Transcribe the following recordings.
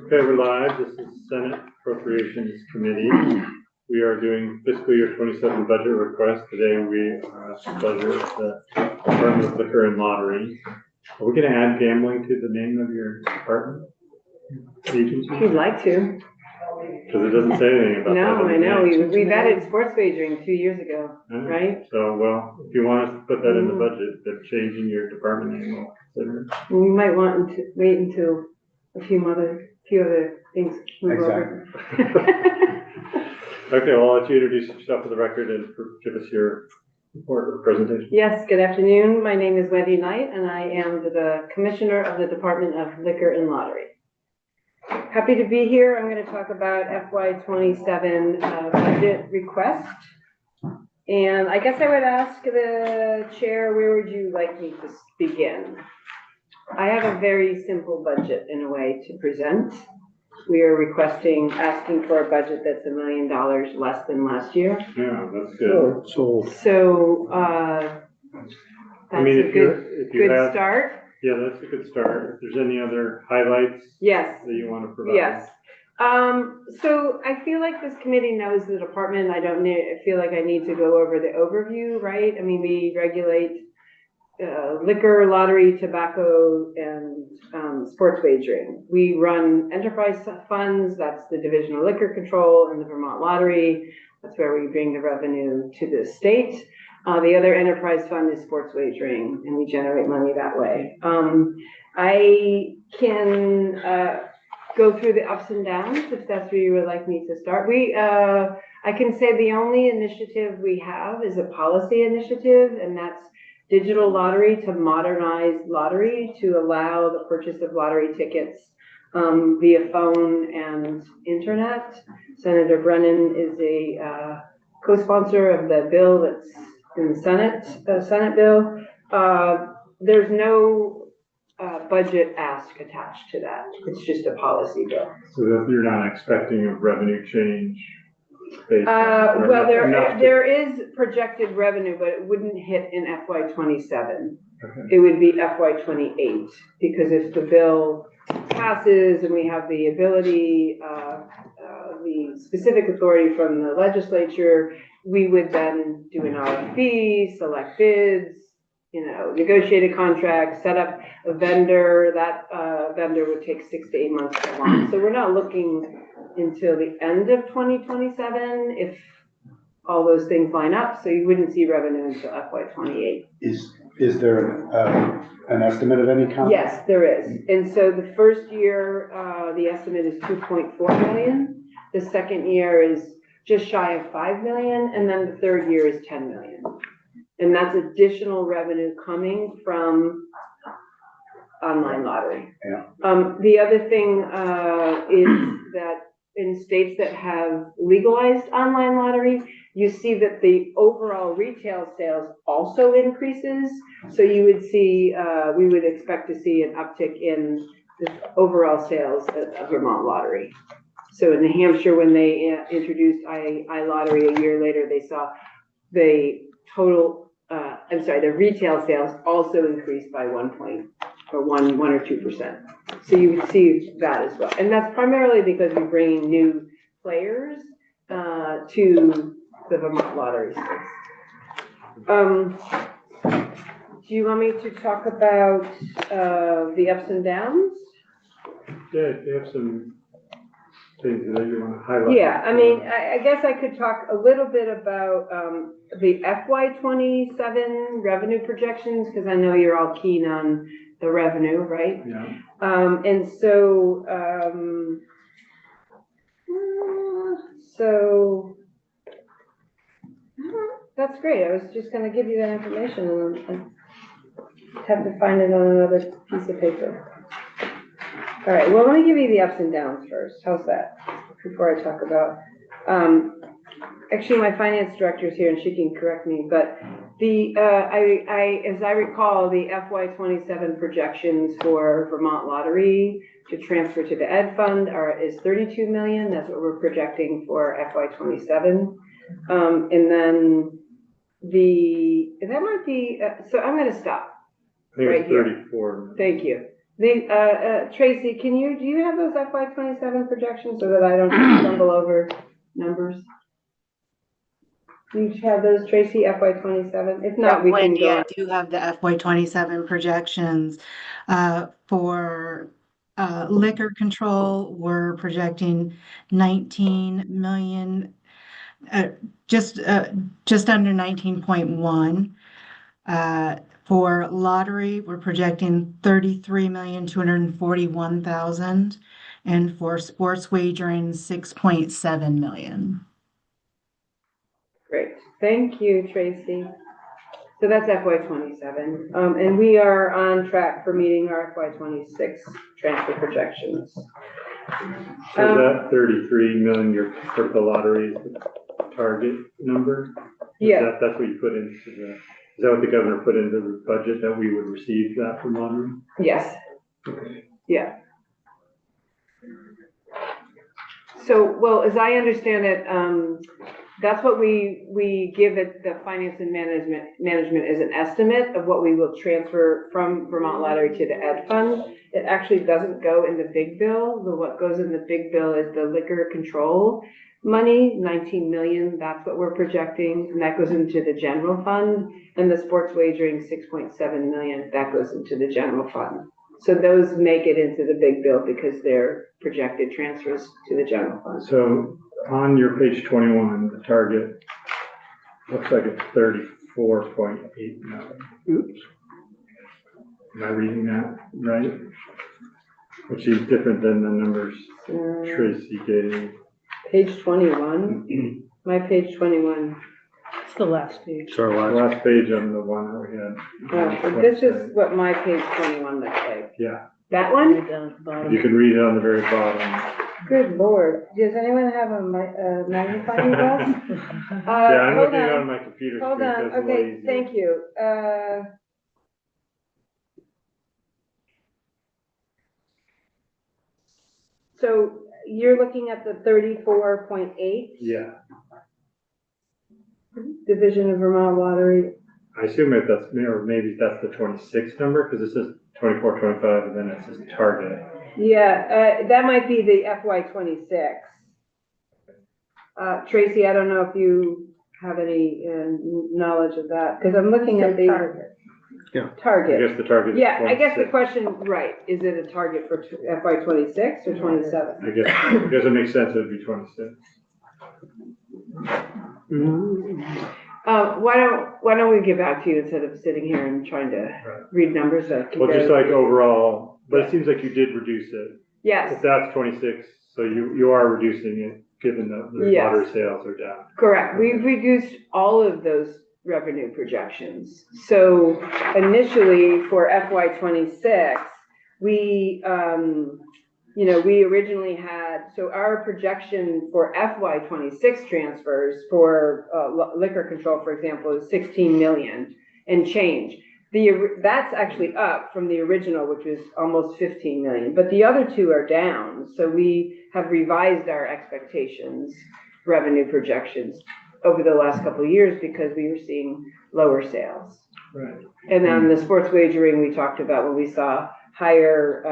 Okay, we're live. This is Senate Appropriations Committee. We are doing fiscal year 27 budget request. Today we have the pleasure of the Department of Liquor and Lottery. Are we going to add gambling to the name of your department? Agency? We'd like to. Because it doesn't say anything about that. No, I know. We've added sports wagering 2 years ago, right? So, well, if you want us to put that in the budget, that changing your department name, we'll consider it. We might want to wait until a few other things move over. Okay, well, I'll let you introduce yourself for the record and give us your report or presentation. Yes, good afternoon. My name is Wendy Knight, and I am the Commissioner of the Department of Liquor and Lottery. Happy to be here. I'm going to talk about FY27 budget request. And I guess I would ask the chair, where would you like me to begin? I have a very simple budget in a way to present. We are asking for a budget that's $1 million less than last year. Yeah, that's good. So that's a good start. Yeah, that's a good start. If there's any other highlights that you want to provide. Yes. So I feel like this committee knows the department. I feel like I need to go over the overview, right? I mean, we regulate liquor, lottery, tobacco, and sports wagering. We run enterprise funds. That's the Division of Liquor Control and the Vermont Lottery. That's where we bring the revenue to the state. The other enterprise fund is sports wagering, and we generate money that way. I can go through the ups and downs if that's where you would like me to start. I can say the only initiative we have is a policy initiative, and that's digital lottery to modernize lottery to allow the purchase of lottery tickets via phone and internet. Senator Brennan is a co-sponsor of the bill that's in the Senate bill. There's no budget ask attached to that. It's just a policy bill. So that you're not expecting a revenue change? Well, there is projected revenue, but it wouldn't hit in FY27. Okay. It would be FY28, because if the bill passes and we have the ability, the specific authority from the legislature, we would then do an RFP, select bids, negotiate a contract, set up a vendor. That vendor would take 6 to 8 months to launch. So we're not looking until the end of 2027 if all those things line up. So you wouldn't see revenue until FY28. Is there an estimate of any kind? Yes, there is. And so the first year, the estimate is 2.4 million. The second year is just shy of 5 million. And then the third year is 10 million. And that's additional revenue coming from online lottery. Yeah. The other thing is that in states that have legalized online lottery, you see that the overall retail sales also increases. So you would see, we would expect to see an uptick in the overall sales of Vermont Lottery. So in New Hampshire, when they introduced iLottery a year later, they saw the retail sales also increased by 1 or 2%. So you would see that as well. And that's primarily because we're bringing new players to the Vermont Lottery space. Do you want me to talk about the ups and downs? Yeah, if you have some things that you want to highlight. Yeah, I mean, I guess I could talk a little bit about the FY27 revenue projections, because I know you're all keen on the revenue, right? Yeah. And so, that's great. I was just going to give you that information and have to find it on another piece of paper. All right, well, let me give you the ups and downs first. How's that? Before I talk about, actually my finance director is here and she can correct me, but as I recall, the FY27 projections for Vermont Lottery to transfer to the Ed Fund is 32 million. That's what we're projecting for FY27. And then that might be, so I'm going to stop. I think it's 34. Thank you. Tracy, do you have those FY 27 projections so that I don't stumble over numbers? Do you have those, Tracy, FY 27? If not, we can Wendy, go I on. do have the FY 27 projections. For liquor control, we're projecting 19 million, just under 19.1. For lottery, we're projecting 33,241,000, and for sports wagering, 6.7 million. Great, thank you, Tracy. So that's FY 27, and we are on track for meeting our FY 26 transfer projections. So that 33 million, for the lottery is the target number? Yeah. That's what you put into is that what the governor put into the budget, that we would receive that from lottery? Yes. Okay. Yeah. So, well, as I understand it, that's what we give it, the finance and management as an estimate of what we will transfer from Vermont Lottery to the ed fund. It actually doesn't go in the big bill. What goes in the big bill is the liquor control money, 19 million, that's what we're projecting, and that goes into the general fund. And the sports wagering, 6.7 million, that goes into the general fund. So those make it into the big bill because they're projected transfers to the general fund. So on your page 21, the target looks like it's 34.8 million. Oops. Am I reading that right? Which is different than the numbers Tracy gave. Page 21, my page 21. It's the last page. So last page on the one that we had. So this is what my page 21 looks like. Yeah. That one? Down at the bottom. You can read it on the very bottom. Good Lord. Does anyone have a magnifying glass? Yeah, I'm hold looking on. on my computer. Hold screen, on, so it's a lot okay, easier. thank you. So you're looking at the 34.8 Yeah, Division of Vermont Lottery. I assume if that's, or maybe that's the 26 number, because it says 24, 25, and then it says target. Yeah, that might be the FY 26. Tracy, I don't know if you have any knowledge of that, because I'm looking at the target. Yeah. I Target. guess the target is Yeah, I guess the 26. question, right, is it a target for FY 26 or 27? I guess it makes sense it would be 26. Why don't we get back to you instead of sitting here and trying to read numbers that Well, just like overall, but it seems like you did reduce it. Yes, If that's 26, so you are reducing it, given that the Yes. lottery sales are down. correct. We've reduced all of those revenue projections. So initially for FY 26, we originally had, so our projection for FY 26 transfers for liquor control, for example, is 16 million and change. That's actually up from the original, which was almost 15 million, but the other two are down. So we have revised our expectations, revenue projections over the last couple of years because we were seeing lower sales. Right. And then the sports wagering we talked about, when we saw higher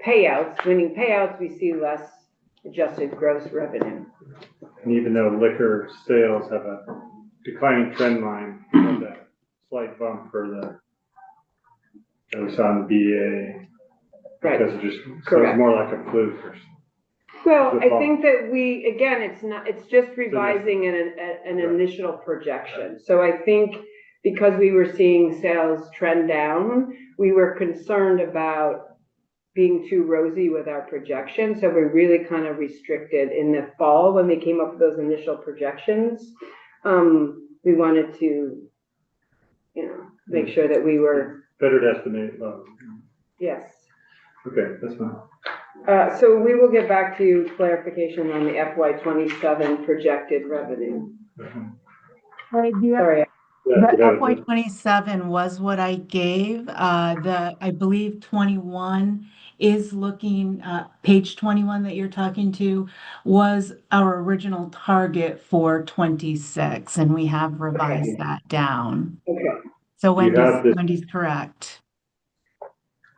payouts, winning payouts, we see less adjusted gross revenue. And even though liquor sales have a declining trend line, there's a slight bump for that we saw in the BA. Right. Because it just, so Correct. it's more like a fluke or Well, the I bump. think that it's just revising an initial projection. So I think because we were seeing sales trend down, we were concerned about being too rosy with our projection. So we really kind of restricted in the fall when we came up with those initial projections. We wanted to, make sure that we were, better to estimate low. yes. Okay, that's fine. So we will get back to you clarification on the FY 27 projected revenue. Sorry. Yeah, The that was FY it. 27 was what I gave. I believe 21 is looking, page 21 that you're talking to was our original target for 26, and we have revised that down. Okay. So You have this- Wendy's correct.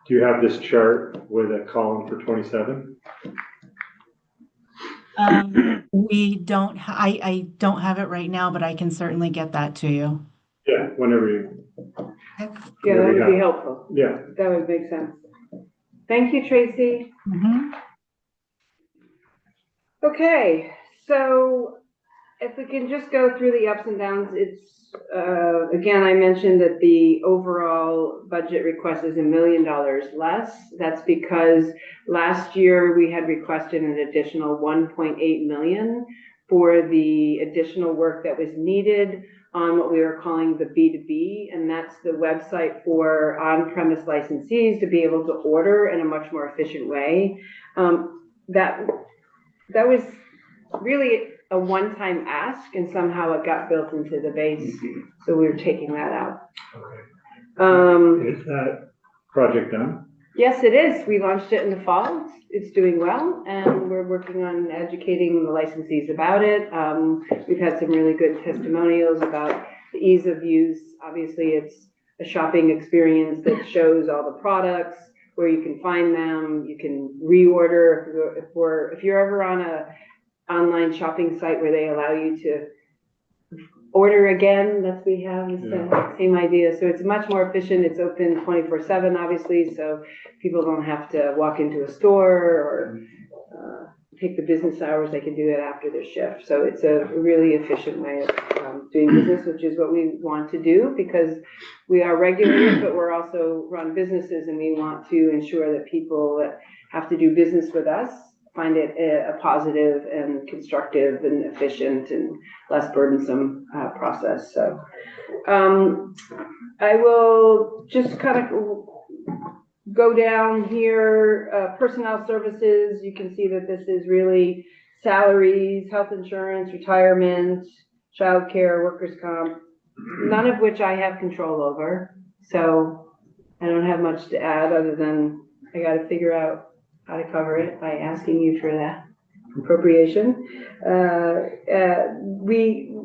Do you have this chart with a column for 27? We don't, I don't have it right now, but I can certainly get that to you. Yeah, whenever you, Yeah, that would be helpful. yeah. That would make sense. Thank you, Tracy. Mhm. Okay, so if we can just go through the ups and downs, it's, again, I mentioned that the overall budget request is $1 million less. That's because last year we had requested an additional 1.8 million for the additional work that was needed on what we were calling the B2B, and that's the website for on-premise licensees to be able to order in a much more efficient way. That was really a one-time ask, and somehow it got built into the base, so we were taking that out. Okay. Is that project done? Yes, it is. We launched it in the fall. It's doing well, and we're working on educating the licensees about it. We've had some really good testimonials about the ease of use. Obviously, it's a shopping experience that shows all the products, where you can find them. You can reorder if you're ever on a online shopping site where they allow you to order again. That's what we have, is the same idea. So it's much more efficient. It's open 24/7, obviously, so people don't have to walk into a store or take the business hours. They can do it after their shift. So it's a really efficient way of doing business, which is what we want to do, because we are regulated, but we're also run businesses, and we want to ensure that people that have to do business with us find it a positive and constructive and efficient and less burdensome process. So I will just kind of go down here, personnel services. You can see that this is really salaries, health insurance, retirement, childcare, workers' comp, none of which I have control over. So I don't have much to add other than I got to figure out how to cover it by asking you for that appropriation.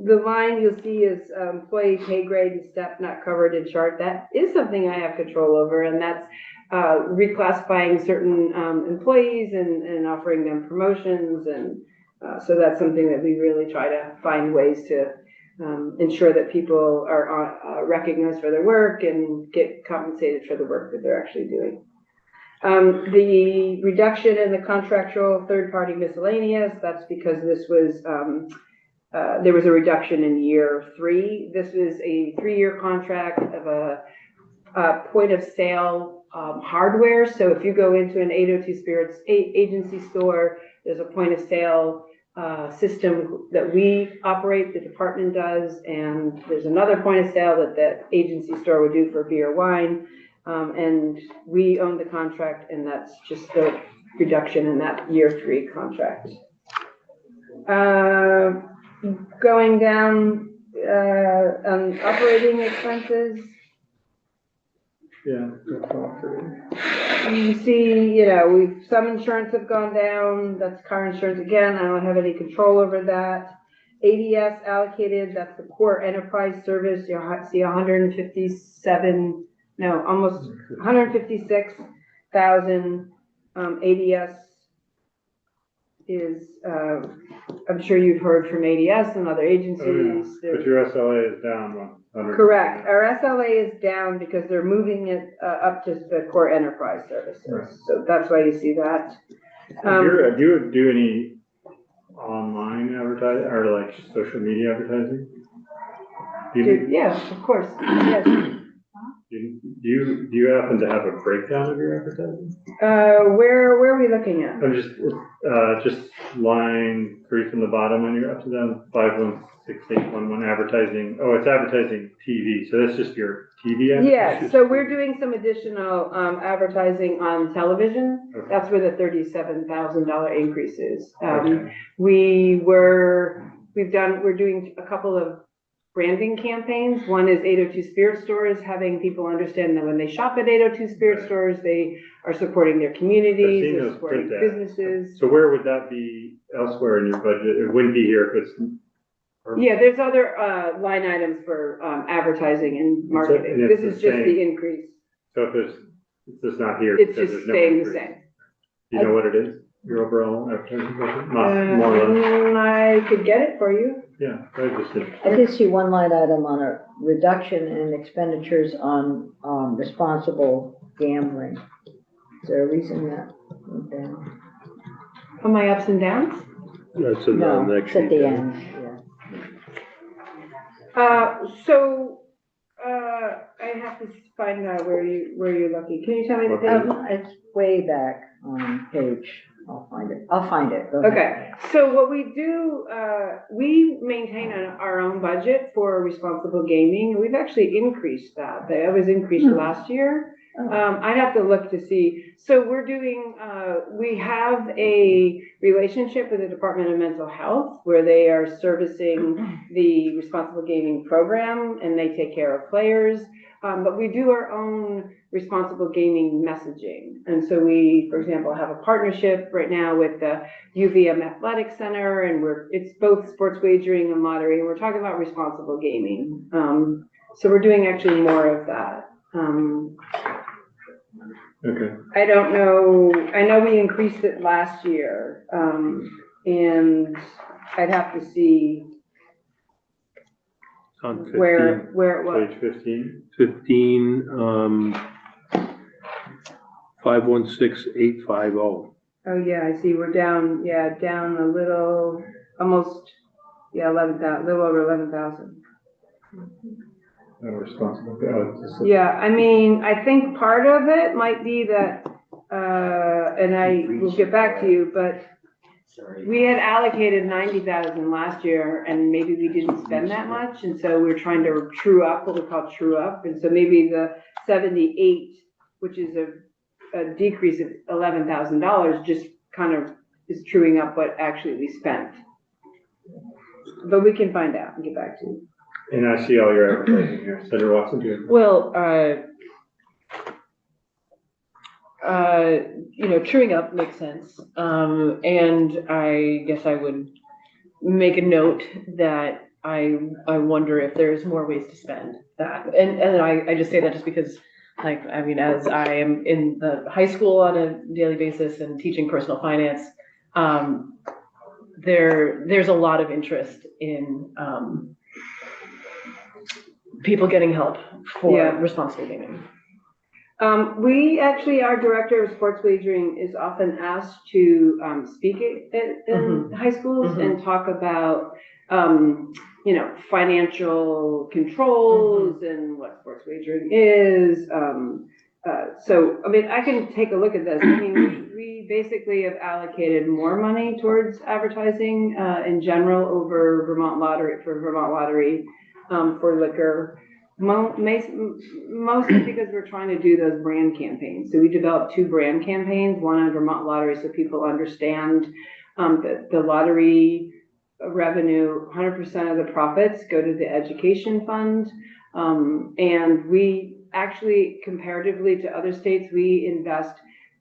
The line you'll see is employee pay grade and step not covered in chart. That is something I have control over, and that's reclassifying certain employees and offering them promotions. And so that's something that we really try to find ways to ensure that people are recognized for their work and get compensated for the work that they're actually doing. The reduction in the contractual third-party miscellaneous, that's because this was, there was a reduction in year 3. This was a 3-year contract of a point of sale hardware. So if you go into an 802 Spirits agency store, there's a point of sale system that we operate, the department does, and there's another point of sale that that agency store would do for beer, wine. And we own the contract, and that's just the reduction in that year 3 contract. Going down on operating expenses. Yeah. You see, some insurance have gone down. That's car insurance again. I don't have any control over that. ADS allocated, that's the core enterprise service. You'll see 157. No, almost 156,000 ADS is, I'm sure you've heard from ADS and other agencies. Oh, yeah. But your SLA is down 100. Correct. Our SLA is down because they're moving it up to the core enterprise services. Right. So that's why you see that. Do you do any online advertising or like social media advertising? Yeah, of course. Yes. Do you happen to have a breakdown of your advertising? Where are we looking at? I'm just line 3 from the bottom on your up to down 516811 advertising. Oh, it's advertising TV. So that's just your TV advertising? Yeah, so we're doing some additional advertising on television. Okay. That's where the $37,000 increase is. Okay. We're doing a couple of branding campaigns. One is 802 Spirit Stores, having people understand that when they shop at 802 Spirit Stores, they are supporting their communities, they're supporting businesses. So where would that be elsewhere in your budget? It wouldn't be here if it's... Yeah, there's other line items for advertising and marketing. This is just the increase. So if there's It's just not here. It's because just there's no staying the increase. same. Do you know what it is? Your overall advertising budget? More or less? I could get it for you. Yeah, I just did. I did see one line item on a reduction in expenditures on, responsible gambling. Is there a reason that went down? On my ups and downs? That's in the No, next it's at sheet. the yeah. end, yeah. I have to find out where you're looking. Can you tell me the Okay. page? It's way back on page, I'll find it, go ahead. Okay, so what we do, we maintain our own budget for responsible gaming. We've actually increased that. That was increased last year. Oh. I'd have to look to see. So we're doing, we have a relationship with the Department of Mental Health where they are servicing the responsible gaming program and they take care of players. But we do our own responsible gaming messaging. And so we, for example, have a partnership right now with the UVM Athletic Center, and it's both sports wagering and lottery, and we're talking about responsible gaming. So we're doing actually more of that. Okay. I don't know, I know we increased it last year, and I'd have to see On 15, where it was. Page 15. 15, 516850. Oh, yeah, I see, we're down, down a little, almost, 11,000, a little over 11,000. Responsible. Yeah, I mean, I think part of it might be that, and I will get back to you, but we had allocated 90,000 last year and maybe we didn't spend that much. And so we're trying to true up, what we call true up. And so maybe the 78, which is a decrease of $11,000, just kind of is truing up what actually we spent. But we can find out and get back to you. And I see all your advertising here. Senator Watson, do you? Well, truing up makes sense. And I guess I would make a note that I wonder if there's more ways to spend that. And I just say that just because, like, I mean, as I am in the high school on a daily basis and teaching personal finance, there's a lot of interest in people getting help for responsible gaming. We actually, our director of sports wagering is often asked to speak in high schools and talk about, financial controls and what sports wagering is. So, I mean, I can take a look at this. I mean, we basically have allocated more money towards advertising in general over Vermont Lottery, for liquor. Mostly because we're trying to do those brand campaigns. So we developed 2 brand campaigns, one on Vermont Lottery so people understand that the lottery revenue, 100% of the profits go to the education fund. And we actually, comparatively to other states, we invest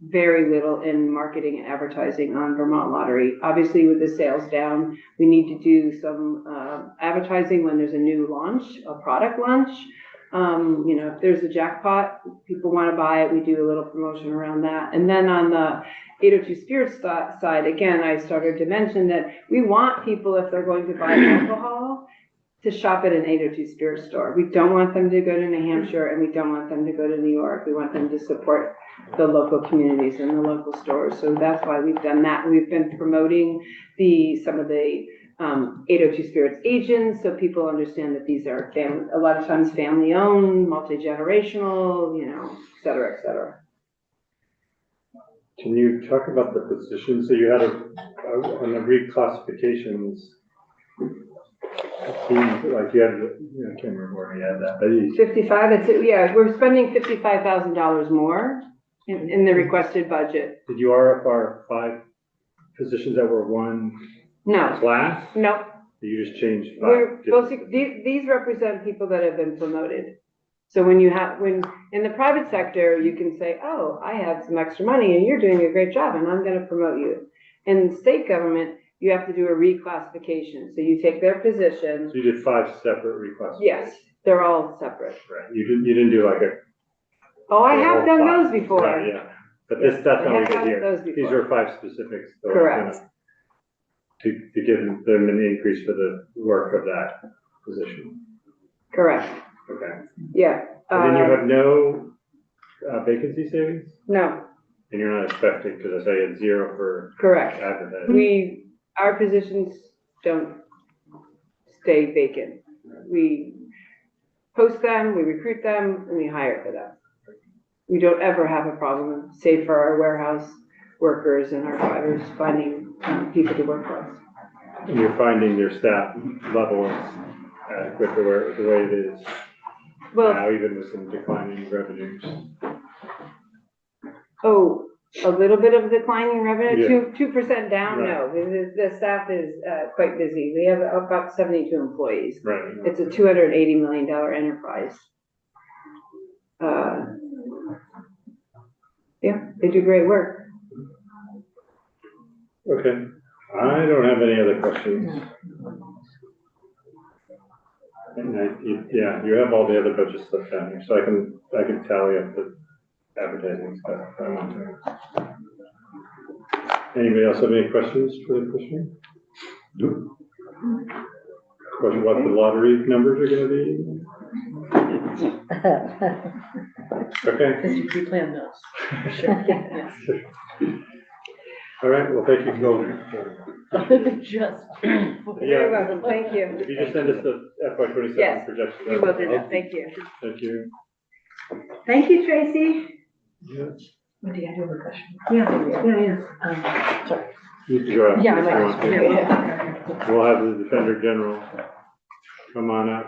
very little in marketing and advertising on Vermont Lottery. Obviously, with the sales down, we need to do some advertising when there's a new launch, a product launch. If there's a jackpot, people want to buy it, we do a little promotion around that. And then on the 802 Spirits side, again, I started to mention that we want people, if they're going to buy alcohol, to shop at an 802 Spirits store. We don't want them to go to New Hampshire and we don't want them to go to New York. We want them to support the local communities and the local stores. So that's why we've done that. We've been promoting some of the 802 Spirits agents so people understand that these are a lot of times family owned, multi-generational, et cetera, et cetera. Can you talk about the positions? So you had on the reclassifications, it seems like you had, I can't remember where you had that, but you, 55, we're spending $55,000 more in the requested budget. did you RFR 5 positions that were one No, class? no. You just changed 5? We're these represent people that have been promoted. So when in the private sector, you can say, oh, I have some extra money and you're doing a great job and I'm going to promote you. In state government, you have to do a reclassification. So you take their position. So you did 5 separate reclassifications? Yes, they're all separate. Right. You didn't do like Oh, I the have whole done five. those before. Right, yeah, but that's I not what we have did done here. those These before. are 5 specifics. So it's Correct. gonna- To give them an increase for the work of that position. Correct, Okay. yeah. And then you have no vacancy savings? No, And you're not expecting, because I say it's 0 for correct. advertising. Our positions don't stay vacant. We post them, we recruit them, and we hire for them. We don't ever have a problem, save for our warehouse workers and our drivers finding people to work for us. And you're finding your staff level is adequate the way it is Well, now, even with some declining revenues. oh, a little bit of declining revenue, Yeah. 2% down, Right. no. The staff is quite busy. We have about 72 employees. Right. It's a $280 million enterprise. Yeah, they do great work. Okay. I don't have any other questions. And yeah, you have all the other budget stuff down here, so I can tally up the advertising stuff if I want to. Anybody else have any questions for the commissioner? Nope. Question what the lottery numbers are gonna be? Okay. Because you pre-plan those. Sure. Yes. All right, well, thank you. Just. Very welcome, thank you. If you just send us the FY 27 Yes, projection. We will do that, thank you. Thank you. Thank you, Tracy. Yeah. Wendy, I do have a question. Yeah. Sorry. You can go out. Yeah, I if you want might. to. Yeah. We'll have the Defender General come on up.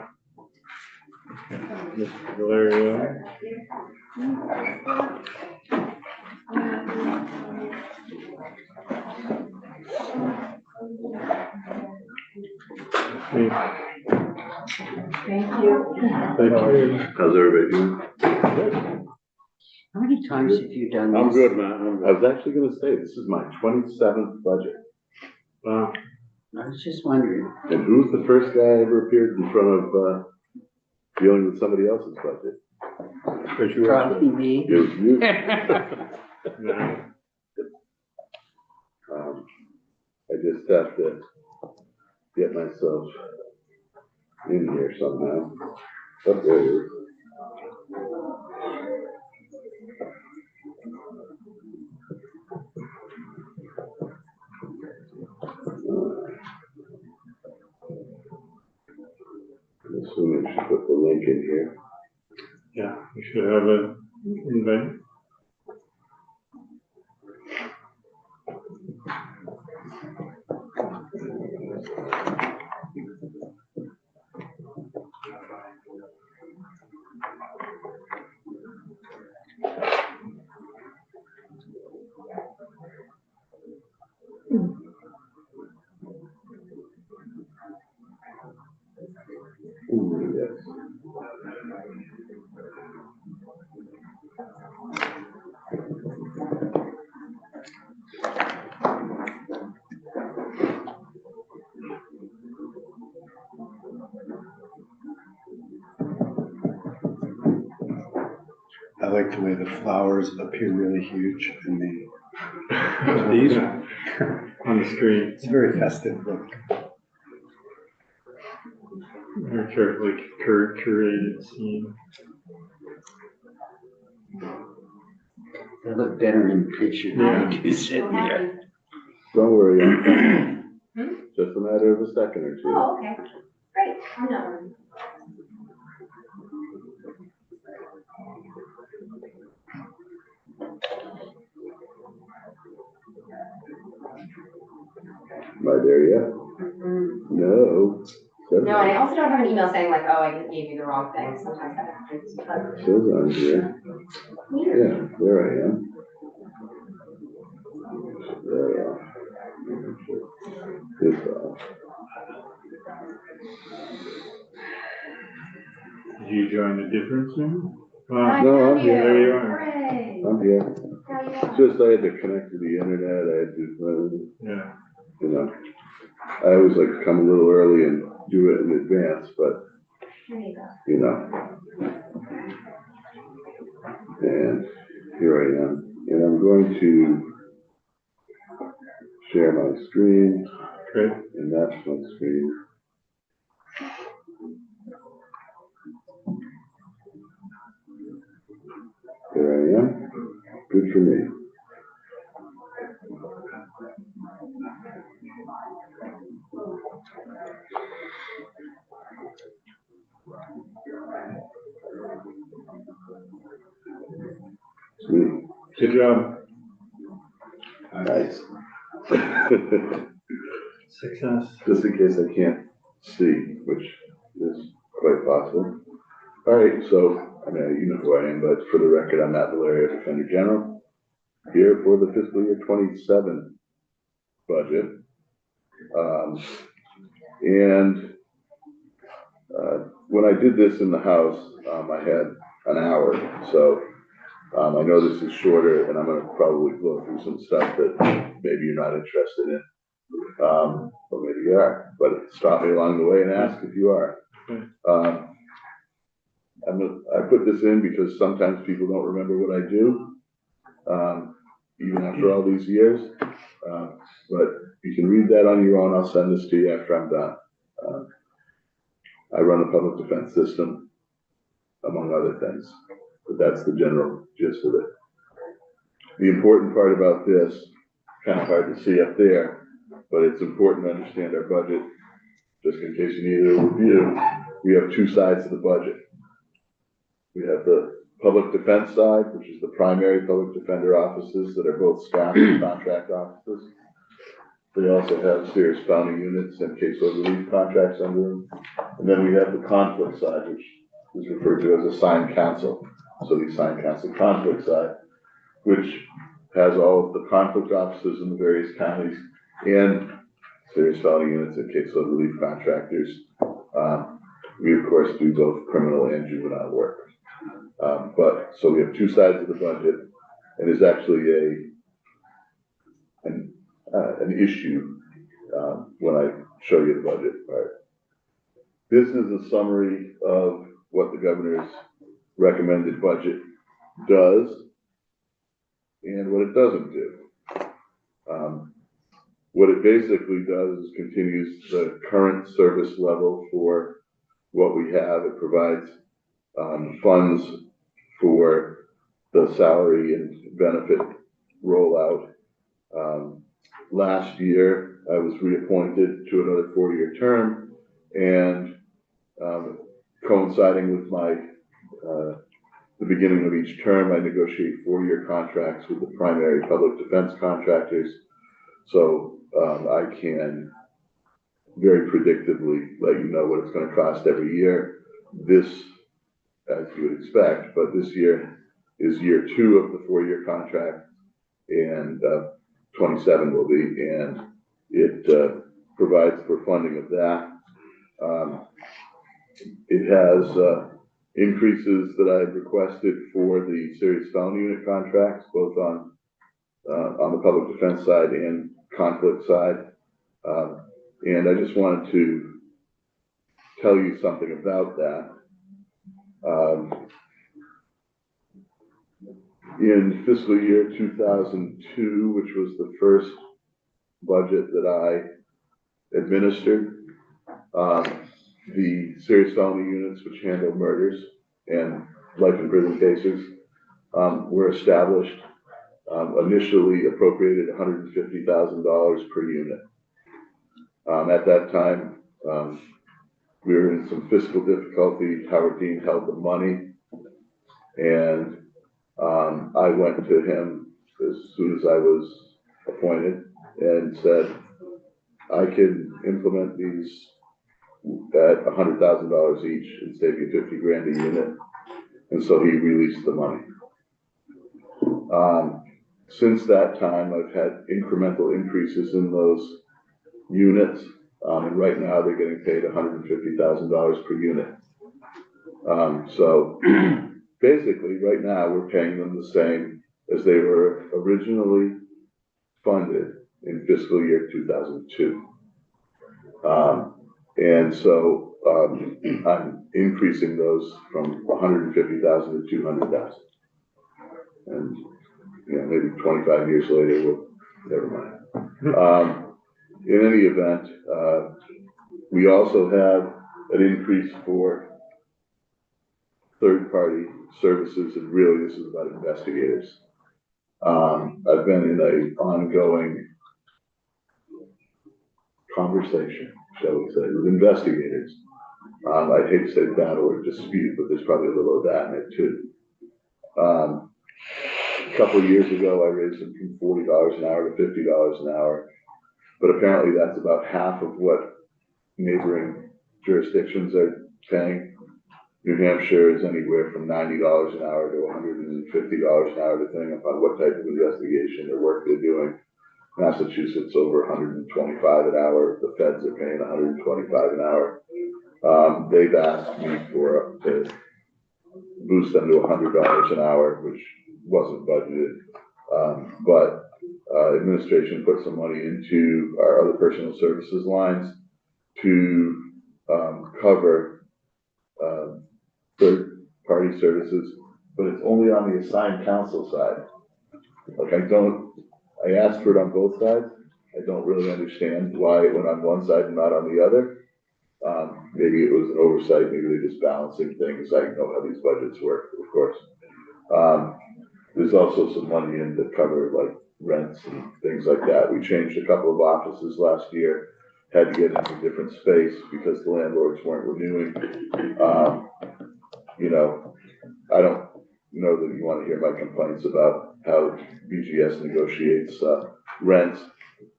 Mr. Valerio. Thank you. Thank you. How's everybody doing? How many times have you done this? I'm good, man. I was actually gonna say, this is my 27th budget. Wow. I was just wondering. And who's the first guy I ever appeared in front of, dealing with somebody else's budget? Probably me. It was you. No. I just have to get myself in here somehow. Up there it is. I'm assuming I should put the link in here. Yeah, we should have an invite. Ooh, yes. I like the way the flowers appear really huge in These on the screen. it's a very festive look. Very carefully curated scene. They look better in the picture than they do sitting here. Don't worry. Just a matter of a second or two. Oh, okay, great, I'm not worried. Am I there yet? No. No, and I also don't have an email saying like, oh, I gave you the wrong thing, sometimes that happens, but. Says on here. Yeah, there I am. There. This off. Did you join a different Zoom? I No, found I'm here. There you are. Hooray. I'm here. How you doing? Just I had to connect to the internet. I had to, Yeah. you know, I always like to come a little early and do it in advance, but, There you go. you know. And here I am, and I'm going to share my screen, Great. and that's my screen. There I am. Good for me. Sweet. Good job. Nice. Success. Just in case I can't see, which is quite possible. All right, so, I mean, you know who I am, but for the record, I'm Matt Valerio, Defender General, here for the fiscal year 27 budget. When I did this in the House, I had an hour, so I know this is shorter, and I'm gonna probably blow through some stuff that maybe you're not interested in. Or maybe you are, but stop me along the way and ask if you are. I put this in because sometimes people don't remember what I do, even after all these years. But you can read that on your own. I'll send this to you after I'm done. I run a public defense system, among other things, but that's the general gist of it. The important part about this, kind of hard to see up there, but it's important to understand our budget. Just in case you need a review, we have two sides to the budget. We have the public defense side, which is the primary public defender offices that are both staff and contract offices. They also have serious felony units and caseload relief contracts under them. And then we have the conflict side, which is referred to as assigned counsel. So the assigned counsel conflict side, which has all of the conflict offices in the various counties and serious felony units and caseload relief contractors. We of course do both criminal and juvenile work. So we have two sides of the budget, and there's actually an issue when I show you the budget part. This is a summary of what the governor's recommended budget does and what it doesn't do. What it basically does is continues the current service level for what we have. It provides funds for the salary and benefit rollout. Last year, I was reappointed to another 4-year term, and coinciding with the beginning of each term, I negotiate 4-year contracts with the primary public defense contractors. So I can very predictably let you know what it's going to cost every year. This, as you would expect, but this year is year 2 of the 4-year contract, and 27 will be, and it provides for funding of that. It has increases that I've requested for the serious felony unit contracts, both on the public defense side and conflict side. And I just wanted to tell you something about that. In fiscal year 2002, which was the first budget that I administered, the serious felony units, which handle murders and life in prison cases, were established, initially appropriated $150,000 per unit. At that time, we were in some fiscal difficulty. Howard Dean held the money, and I went to him as soon as I was appointed and said, I can implement these at $100,000 each and save you 50 grand a unit. And so he released the money. Since that time, I've had incremental increases in those units. And right now they're getting paid $150,000 per unit. So basically right now we're paying them the same as they were originally funded in fiscal year 2002. And so I'm increasing those from 150,000 to 200,000. And, you know, maybe 25 years later, we'll, never mind. In any event, we also have an increase for third-party services, and really this is about investigators. I've been in an ongoing conversation, shall we say, with investigators. I'd hate to say battle or dispute, but there's probably a little of that in it too. A couple of years ago, I raised them from $40 an hour to $50 an hour, but apparently that's about half of what neighboring jurisdictions are paying. New Hampshire is anywhere from $90 an hour to $150 an hour, depending upon what type of investigation or work they're doing. Massachusetts over $125 an hour. The feds are paying $125 an hour. They've asked me to boost them to $100 an hour, which wasn't budgeted. But administration put some money into our other personal services lines to cover third-party services, but it's only on the assigned counsel side. Like I asked for it on both sides. I don't really understand why it went on one side and not on the other. Maybe it was an oversight, maybe they're just balancing things. I know how these budgets work, of course. There's also some money in to cover like rents and things like that. We changed a couple of offices last year, had to get into a different space because the landlords weren't renewing. You know, I don't know that you want to hear my complaints about how BGS negotiates rents,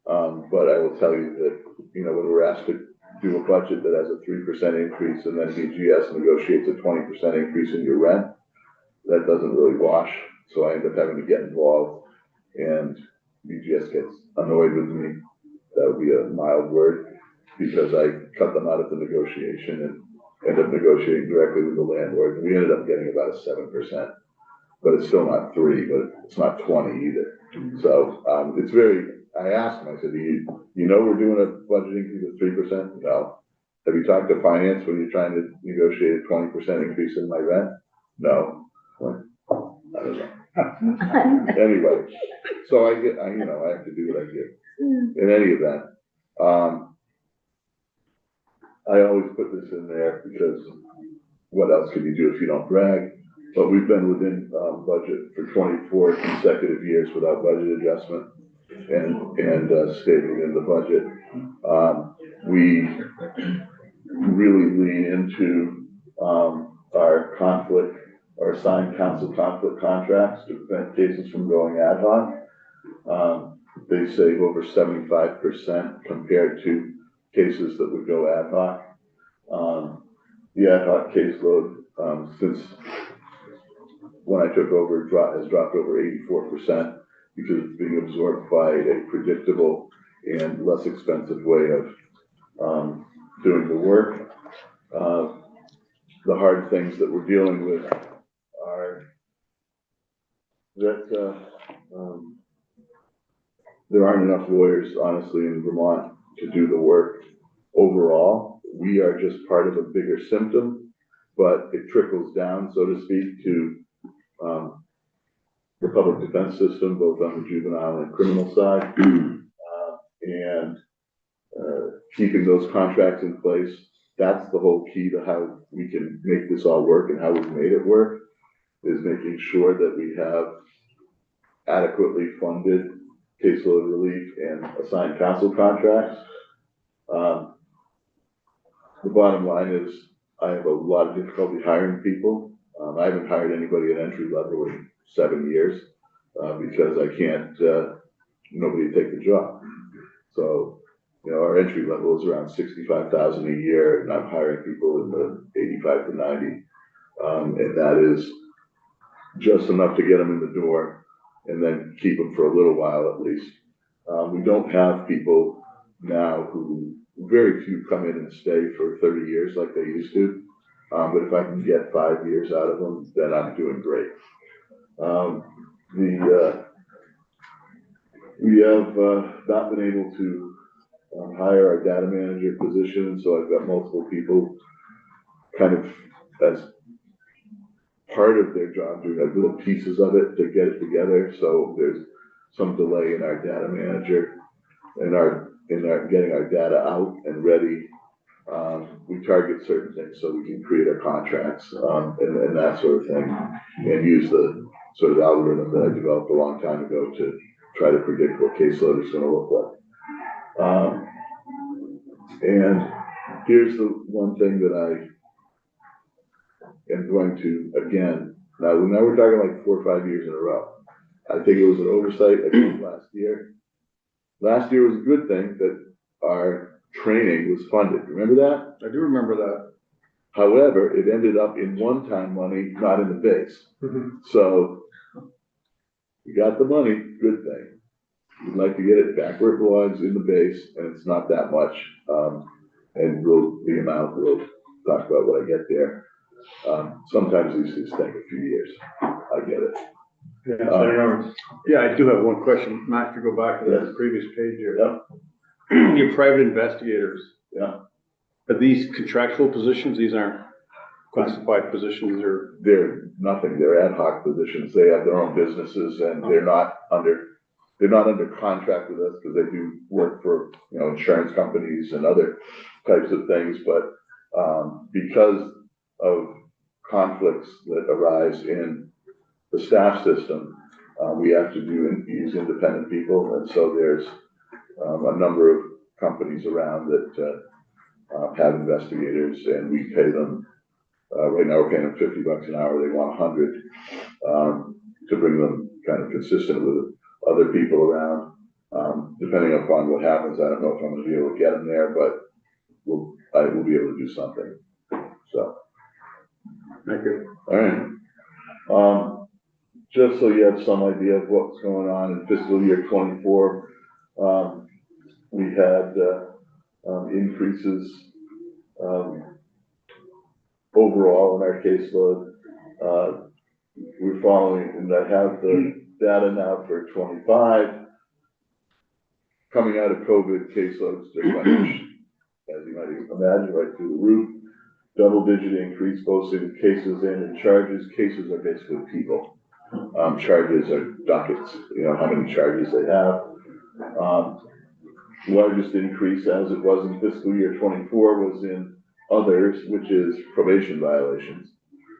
but I will tell you that, you know, when we're asked to do a budget that has a 3% increase and then BGS negotiates a 20% increase in your rent, that doesn't really wash. So I end up having to get involved, and BGS gets annoyed with me. That would be a mild word, because I cut them out of the negotiation and end up negotiating directly with the landlord. We ended up getting about a 7%, but it's still not 3, but it's not 20 either. So it's very, I asked him, I said, you know we're doing a budget increase of 3%? No. Have you talked to finance when you're trying to negotiate a 20% increase in my rent? No. Well, I don't know. Anyway, so I have to do what I do. In any event, I always put this in there because what else can you do if you don't brag? But we've been within budget for 24 consecutive years without budget adjustment and staying in the budget. We really lean into our assigned counsel conflict contracts to prevent cases from going ad hoc. They save over 75% compared to cases that would go ad hoc. The ad hoc caseload, since when I took over, has dropped over 84% because it's being absorbed by a predictable and less expensive way of doing the work. The hard things that we're dealing with are that there aren't enough lawyers, honestly, in Vermont to do the work overall. We are just part of a bigger symptom, but it trickles down, so to speak, to the public defense system, both on the juvenile and criminal side, and keeping those contracts in place. That's the whole key to how we can make this all work, and how we've made it work, is making sure that we have adequately funded caseload relief and assigned counsel contracts. The bottom line is I have a lot of difficulty hiring people. I haven't hired anybody at entry level in 7 years because I can't, nobody take the job. So, you know, our entry level is around 65,000 a year, and I'm hiring people in the 85 to 90. And that is just enough to get them in the door and then keep them for a little while at least. We don't have people now who, very few come in and stay for 30 years like they used to. But if I can get 5 years out of them, then I'm doing great. We have not been able to hire our data manager position, so I've got multiple people kind of as part of their job, doing like little pieces of it to get it together, so there's some delay in our data manager, in our getting our data out and ready. We target certain things so we can create our contracts, and that sort of thing, and use the sort of algorithm that I developed a long time ago to try to predict what caseload is gonna look like. And here's the one thing that I am going to, again, now we're talking like 4 or 5 years in a row. I think it was an oversight again last year. Last year was a good thing that our training was funded. Remember that? I do remember that. However, it ended up in one-time money, not in the base. So we got the money, good thing. We'd like to get it back where it belongs in the base, and it's not that much. And the amount, we'll talk about when I get there. Sometimes these things take a few years. I get it. Yeah, I do have one question, Matt, to go back to that Yes. previous page here. Yep. Your private investigators. Yeah. Are these contractual positions? These aren't classified positions, or? They're nothing. They're ad hoc positions. They have their own businesses, and they're not under contract with us because they do work for, insurance companies and other types of things. But because of conflicts that arise in the staff system, we have to use independent people, and so there's a number of companies around that have investigators, and we pay them. Right now, we're paying them $50 an hour. They want 100 to bring them kind of consistent with other people around. Depending upon what happens, I don't know if I'm going to be able to get them there, but I will be able to do something. So, Thank you. all right. Just so you have some idea of what's going on in fiscal year 24, we had increases overall in our caseload. We're following, and I have the data now for 25. Coming out of COVID, caseloads just went, as you might imagine, right through the roof. Double-digit increase both in cases and in charges. Cases are basically people. Charges are dockets, how many charges they have. Largest increase, as it was in fiscal year 24, was in others, which is probation violations,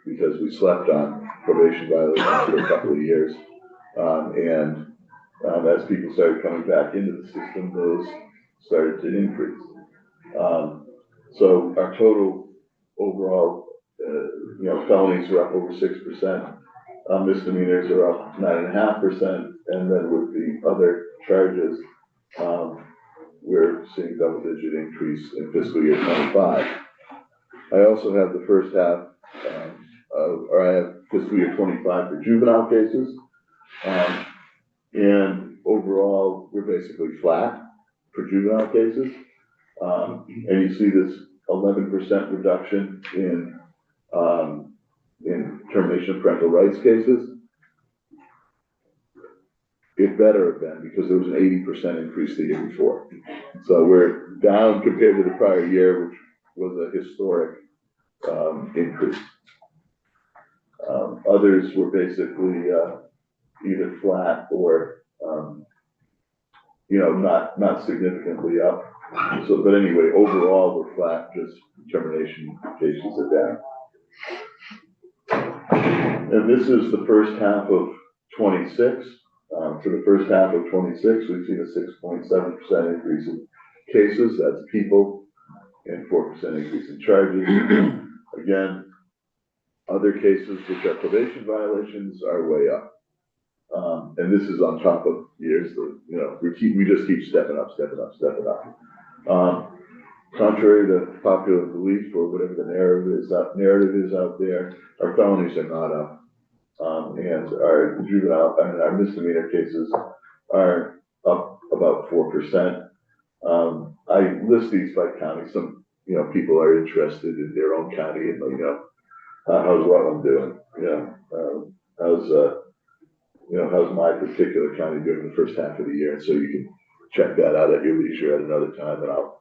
because we slept on probation violations for a couple of years. And as people started coming back into the system, those started to increase. So our total overall, felonies are up over 6%. Misdemeanors are up 9.5%, and then with the other charges, we're seeing double-digit increase in fiscal year 25. I also have the first half, I have fiscal year 25 for juvenile cases, and overall we're basically flat for juvenile cases, and you see this 11% reduction in termination of parental rights cases. It better have been, because there was an 80% increase the year before. So we're down compared to the prior year, which was a historic increase. Others were basically either flat or not significantly up. So, but anyway, overall we're flat, just termination cases are down. And this is the first half of 26. For the first half of 26, we've seen a 6.7% increase in cases, that's people, and 4% increase in charges. Again, other cases which are probation violations are way up. And this is on top of years that, we just keep stepping up. Contrary to popular belief, or whatever the narrative is out there, our felonies are not up. And our juvenile, our misdemeanor cases are up about 4%. I list these by county. Some, people are interested in their own county, and how's Rutland doing? How's my particular county doing the first half of the year? And so you can check that out at your leisure at another time, and I'll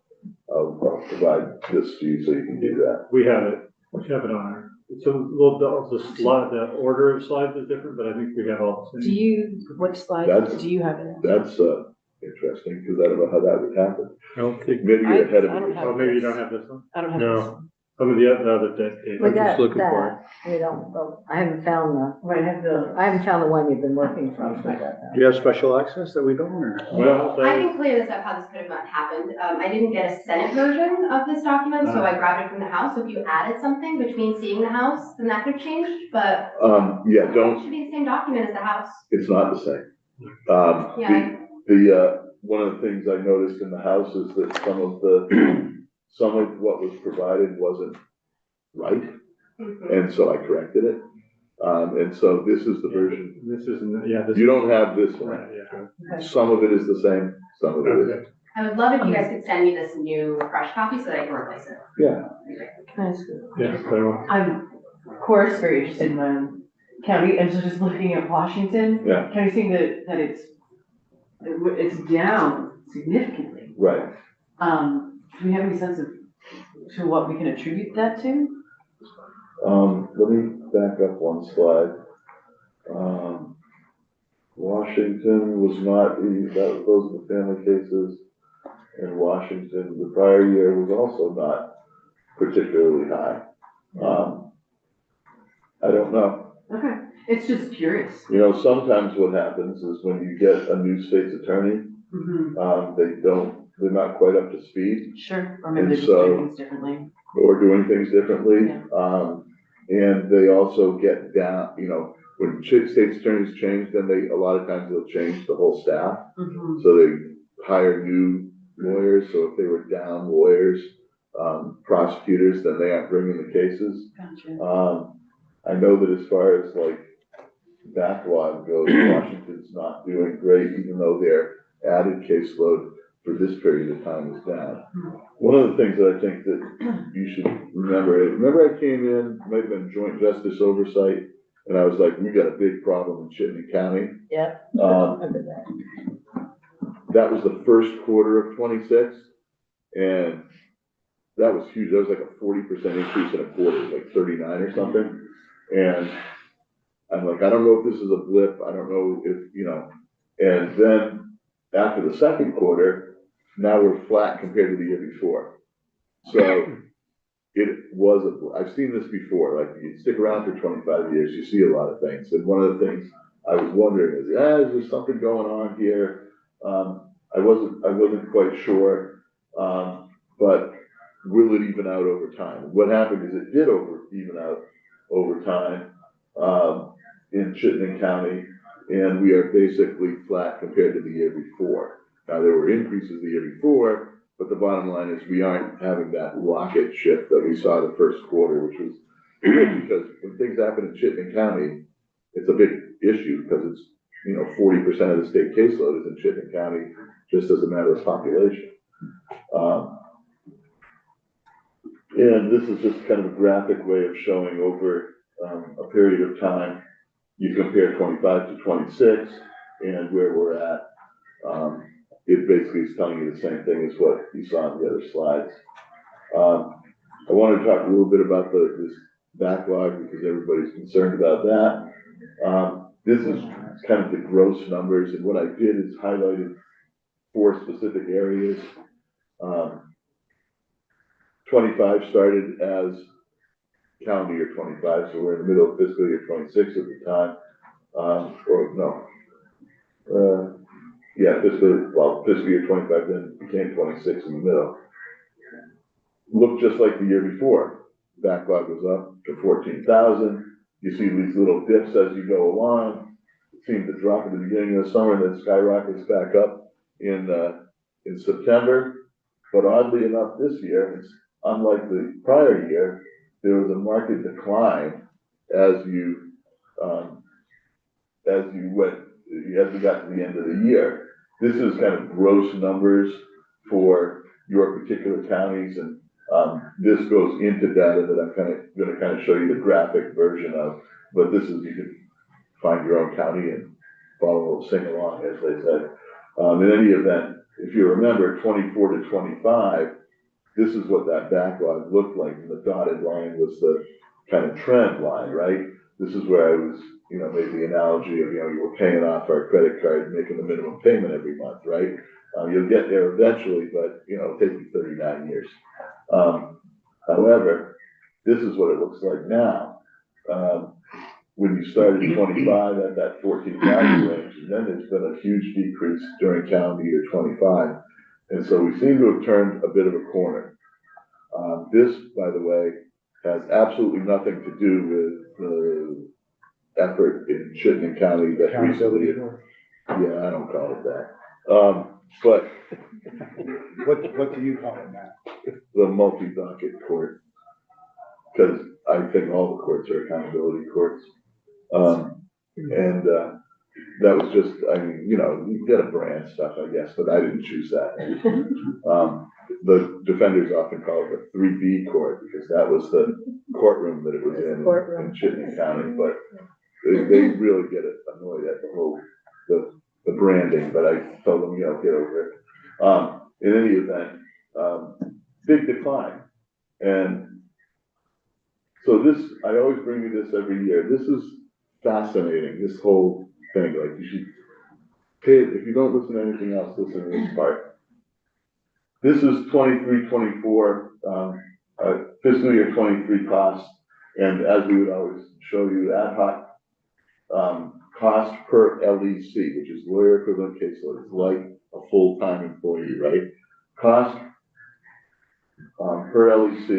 provide this to you so you can do that. We have it on It's a little, the slide, the order of slides is different, but I think we have all the Do same. you, which slide That's- do you have it? That's, interesting, because I don't know how that would happen. I don't think, Maybe you're ahead of I don't me. have oh, maybe you don't have this one? I don't have No. this. Some of the other dates. We I'm got just looking for that, we don't, well, I haven't found Right, I have I haven't found the one you've been working from, so I got that. Do you have special access that we don't, or? it. Well, I can clear this up how this could have happened. I didn't get a Senate version of this document, so I grabbed it from the House. So if you added something between seeing the House, then that could have changed, but Yeah, it don't, should be the same document as the House. it's not the same. Yeah. One of the things I noticed in the House is that some of what was provided wasn't right, and so I corrected it. And so this is the version, this isn't, yeah, this. you don't have this Right, one. yeah. Some of it is the same, some of it isn't. Okay. I would love if you guys could send me this new fresh copy so that I can replace it. Yeah, Can I ask Yeah, very well. I'm, of course, very interested in my own county, and so just looking at Washington. Yeah. County, seeing that it's down significantly. right. Do we have any sense of, to what we can attribute that to? Let me back up one slide. Washington was not, those are the family cases in Washington. The prior year was also not particularly high. I don't know. Okay, it's just curious. You know, sometimes what happens is when you get a new state's attorney, they're not quite up to speed Sure, or maybe they're just So- doing things differently. or doing things differently. Yeah. And they also get down, you know, when state's attorneys change, then a lot of times they'll change the whole staff. Mhm. So they hire new lawyers, so if they were down lawyers, prosecutors, then they aren't bringing the cases. Gotcha. I know that as far as like backlog goes, Washington's not doing great, even though their added caseload for this period of time is down. One of the things that I think that you should remember I came in, might have been joint justice oversight, and I was like, we got a big problem in Chittenden County. Yep. Um, Remember that. That was the first quarter of '26, and that was huge. That was like a 40% increase in a quarter, like 39 or something. And I'm like, I don't know if this is a blip. I don't know if, you know. And then after the second quarter, now we're flat compared to the year before. So it was, I've seen this before. Like, you stick around for 25 years, you see a lot of things. And one of the things I was wondering is, is there something going on here? I wasn't quite sure, but will it even out over time? What happened is it did even out over time in Chittenden County, and we are basically flat compared to the year before. Now, there were increases the year before, but the bottom line is we aren't having that rocket shift that we saw the first quarter, which was good, because when things happen in Chittenden County, it's a big issue because it's, 40% of the state caseload is in Chittenden County, just as a matter of population. And this is just kind of a graphic way of showing over a period of time. You compare 25 to 26 and where we're at. It basically is telling you the same thing as what you saw on the other slides. I wanted to talk a little bit about this backlog because everybody's concerned about that. This is kind of the gross numbers, and what I did is highlighted 4 specific areas. 25 started as calendar year 25, so we're in the middle of fiscal year 26 at the time. Fiscal year 25 then became 26 in the middle. Looked just like the year before. Backlog was up to 14,000. You see these little dips as you go along. It seemed to drop at the beginning of the summer and then skyrockets back up in September. But oddly enough, this year, it's unlike the prior year, there was a marked decline as we got to the end of the year. This is kind of gross numbers for your particular counties, and this goes into data that I'm going to show you the graphic version of. But this is, you can find your own county and follow, sing along, as they said. In any event, if you remember, 24 to 25, this is what that backlog looked like. And the dotted line was the kind of trend line, right? This is where I was, made the analogy of, you were paying off our credit card, making the minimum payment every month, right? You'll get there eventually, but, it'll take you 39 years. However, this is what it looks like now. When you started 25 at that 14,000 range, and then there's been a huge decrease during calendar year 25. And so we seem to have turned a bit of a corner. This, by the way, has absolutely nothing to do with the effort in Chittenden County that recently, I don't call it that. But What do you call it now? the multi-docket court, because I think all the courts are accountability courts. That was just, you get a brand stuff, I guess, but I didn't choose that. The defenders often call it a 3B court because that was the courtroom that it was in Chittenden County, but they really get annoyed at the whole, the branding, but I told them, get over it. In any event, big decline. And so this, I always bring you this every year. This is fascinating, this whole thing. Like, you should pay it. If you don't listen to anything else, listen to this part. This is 23-24, fiscal year 23 costs. And as we would always show you, ad hoc cost per LEC, which is lawyer equivalent caseload. It's like a full-time employee, right? Cost per LEC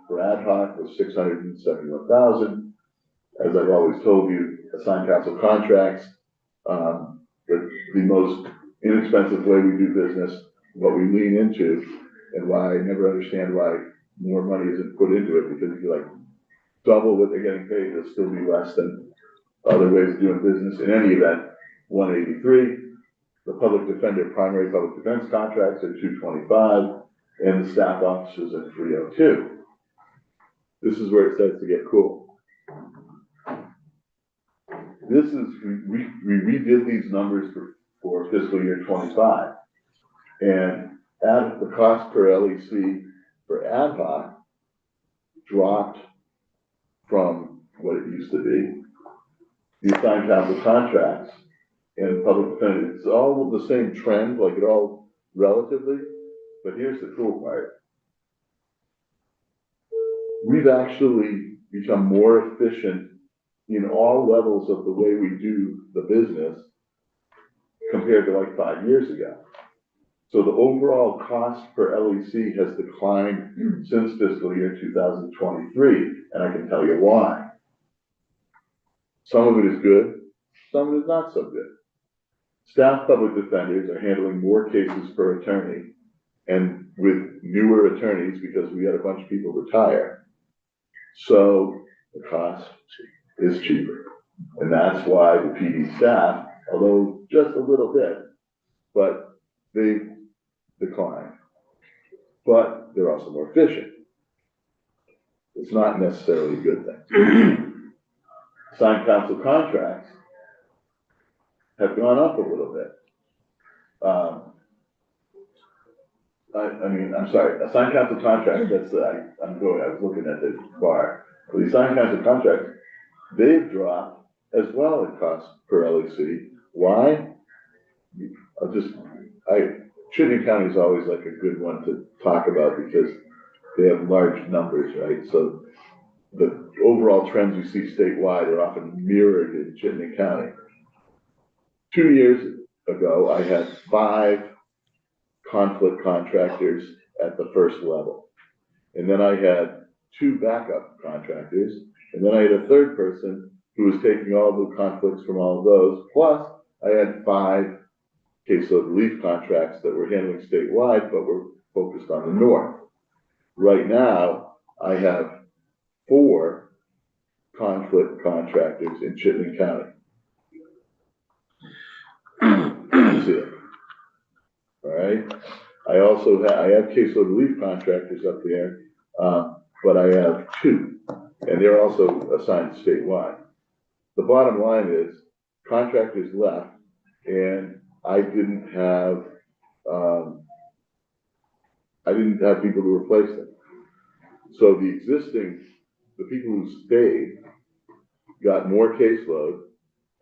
for ad hoc was $671,000. As I've always told you, assigned counsel contracts, the most inexpensive way we do business, what we lean into, and why I never understand why more money isn't put into it, because if you like double what they're getting paid, it'll still be less than other ways of doing business. In any event, 183, the public defender, primary public defense contracts at 225, and the staff officers at 302. This is where it starts to get cool. This is, we redid these numbers for fiscal year 25. And the cost per LEC for ad hoc dropped from what it used to be. The assigned counsel contracts and public defenders, it's all the same trend, like it all relatively, but here's the cool part. We've actually become more efficient in all levels of the way we do the business compared to like 5 years ago. So the overall cost per LEC has declined since fiscal year 2023, and I can tell you why. Some of it is good, some of it is not so good. Staff public defenders are handling more cases per attorney, and with newer attorneys, because we had a bunch of people retire, so the cost is cheaper. And that's why the PD staff, although just a little bit, but they've declined. But they're also more efficient. It's not necessarily a good thing. Assigned counsel contracts have gone up a little bit. I'm sorry, assigned counsel contracts, I was looking at the bar. For the assigned counsel contracts, they've dropped as well in cost per LEC. Why? Chittenden County is always like a good one to talk about because they have large numbers, right? So the overall trends you see statewide are often mirrored in Chittenden County. 2 years ago, I had 5 conflict contractors at the first level. And then I had 2 backup contractors. And then I had a third person who was taking all the conflicts from all of those. Plus, I had 5 caseload relief contracts that were handling statewide, but were focused on the north. Right now, I have 4 conflict contractors in Chittenden County. That's it. All right. I also have caseload relief contractors up there, but I have 2, and they're also assigned statewide. The bottom line is contractors left, and I didn't have people to replace them. So the existing the people who stayed got more caseload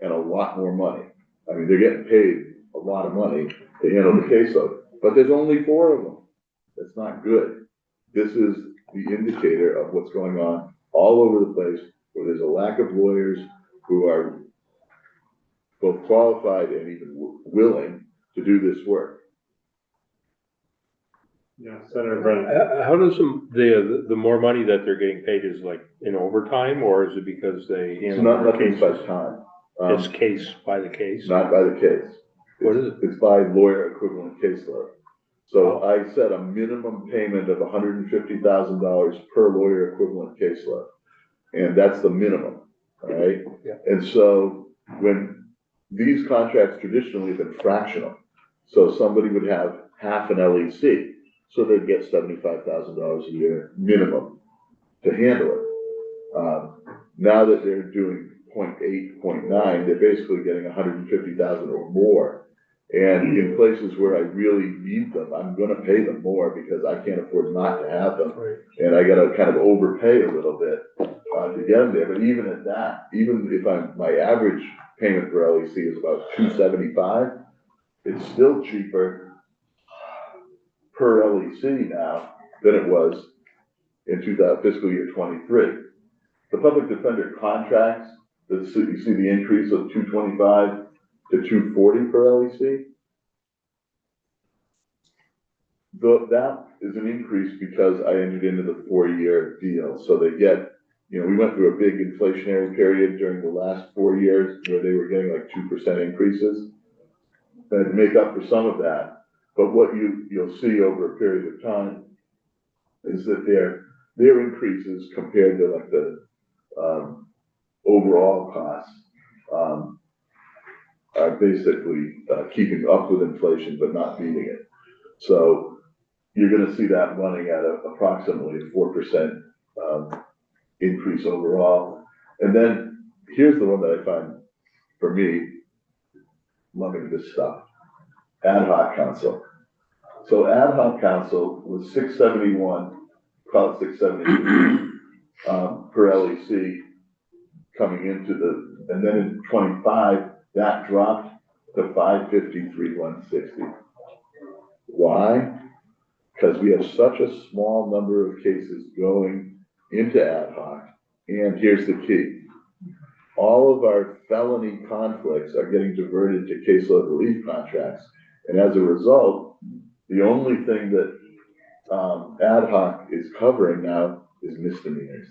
and a lot more money. I mean, they're getting paid a lot of money to handle the caseload, but there's only 4 of them. That's not good. This is the indicator of what's going on all over the place, where there's a lack of lawyers who are both qualified and even willing to do this work. Yeah, Senator Brennan. How does the more money that they're getting paid is like in overtime, or is it because they It's handle not more nothing by cases? time. It's case by the case? Not by the case. What is it? It's by lawyer equivalent caseload. So I set a minimum payment of $150,000 per lawyer equivalent caseload. And that's the minimum, all right? Yeah. And so when these contracts traditionally have been fractional, so somebody would have half an LEC, so they'd get $75,000 a year minimum to handle it. Now that they're doing 0.8, 0.9, they're basically getting 150,000 or more. And in places where I really need them, I'm gonna pay them more because I can't afford not to have them. Right. And I gotta kind of overpay a little bit to get them there. But even at that, even if my average payment for LEC is about $275, it's still cheaper per LEC now than it was in fiscal year 23. The public defender contracts, you see the increase of 225 to 240 per LEC. That is an increase because I entered into the 4-year deal. So they get, we went through a big inflationary period during the last 4 years where they were getting like 2% increases. And to make up for some of that, but what you'll see over a period of time is that their increases compared to like the overall costs are basically keeping up with inflation but not beating it. So you're going to see that running at approximately a 4% increase overall. And then here's the one that I find, for me, loving this stuff: ad hoc counsel. So ad hoc counsel was 671, call it 672 per LEC coming into and then in 25 that dropped to 553, 160. Why? Because we have such a small number of cases going into ad hoc. And here's the key: all of our felony conflicts are getting diverted to caseload relief contracts. And as a result, the only thing that ad hoc is covering now is misdemeanors.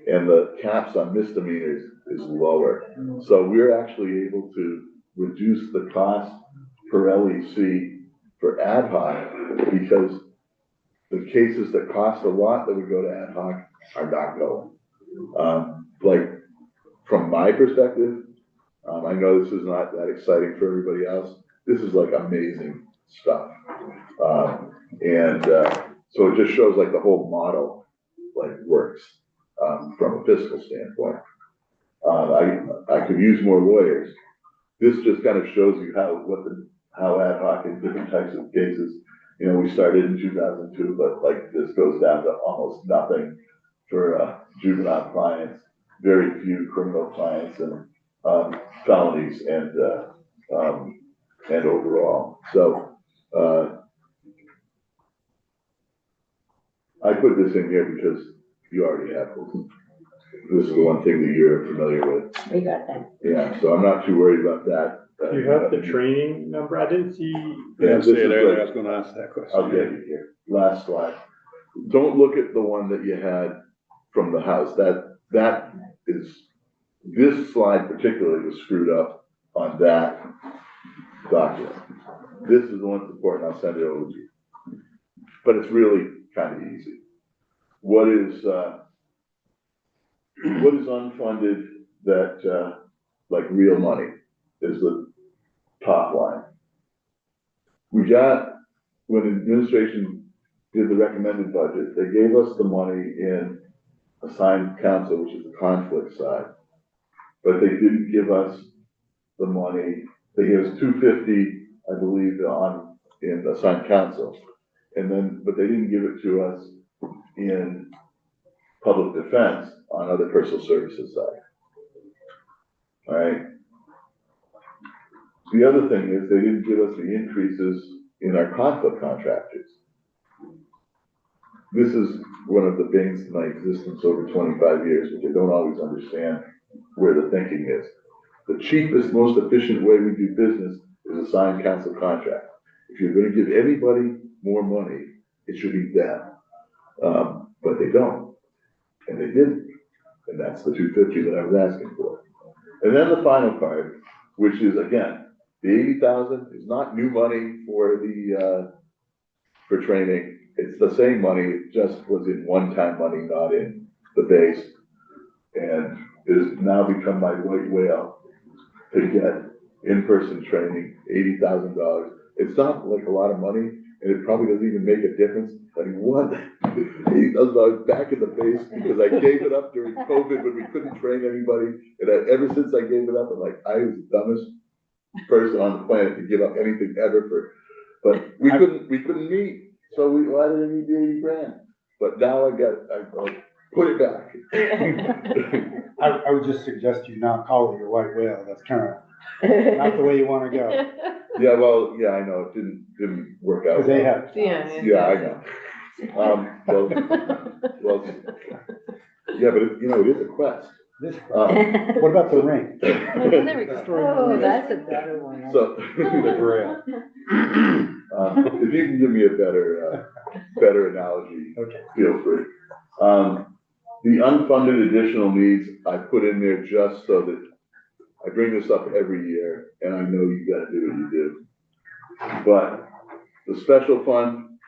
And the caps on misdemeanors is lower. So we're actually able to reduce the cost per LEC for ad hoc because the cases that cost a lot that would go to ad hoc are not going. Like from my perspective, I know this is not that exciting for everybody else. This is like amazing stuff. So it just shows like the whole model like works from a fiscal standpoint. I could use more lawyers. This just kind of shows you how ad hoc in different types of cases. We started in 2002, but like this goes down to almost nothing for juvenile clients, very few criminal clients, and felonies and overall. So I put this in here because you already have this. This is the one thing that you're familiar with. We got that. Yeah, so I'm not too worried about that. Do you have the training number? I didn't see. Yeah, Say it earlier, I was gonna ask that question. I'll get it here. Last slide. Don't look at the one that you had from the house. That is, this slide particularly was screwed up on that document. This is the one that's important. I'll send it over to you. But it's really kind of easy. What is unfunded that, like real money, is the top line. We got, when administration did the recommended budget, they gave us the money in assigned counsel, which is the conflict side. But they didn't give us the money. They gave us $250, I believe, in assigned counsel. But they didn't give it to us in public defense on other personal services side. All right. The other thing is they didn't give us the increases in our conflict contractors. This is one of the bangs of my existence over 25 years, which I don't always understand where the thinking is. The cheapest, most efficient way we do business is a signed council contract. If you're going to give anybody more money, it should be them. But they don't, and they didn't. And that's the 250 that I was asking for. And then the final part, which is again, the 80,000 is not new money for the for training. It's the same money, it just was in one-time money, not in the base. And it has now become my white whale to get in-person training, $80,000. It's not like a lot of money, and it probably doesn't even make a difference. I mean, what? $80,000 back in the base because I gave it up during COVID when we couldn't train anybody. And ever since I gave it up, I'm like, I was the dumbest person on the planet to give up anything ever but we couldn't meet. So why did we do 80 grand? But now I put it back. I would just suggest you not call it your white whale. That's kind of not the way you want to go. Yeah, well, yeah, I know, it didn't work out. Because they have. Yeah, I know. Well, yeah, but it is a quest. What about the ring? Oh, that's a better one. So, The grail. if you can give me a better analogy, Okay. feel free. The unfunded additional needs I put in there just so that I bring this up every year, and I know you gotta do what you do. But the special fund,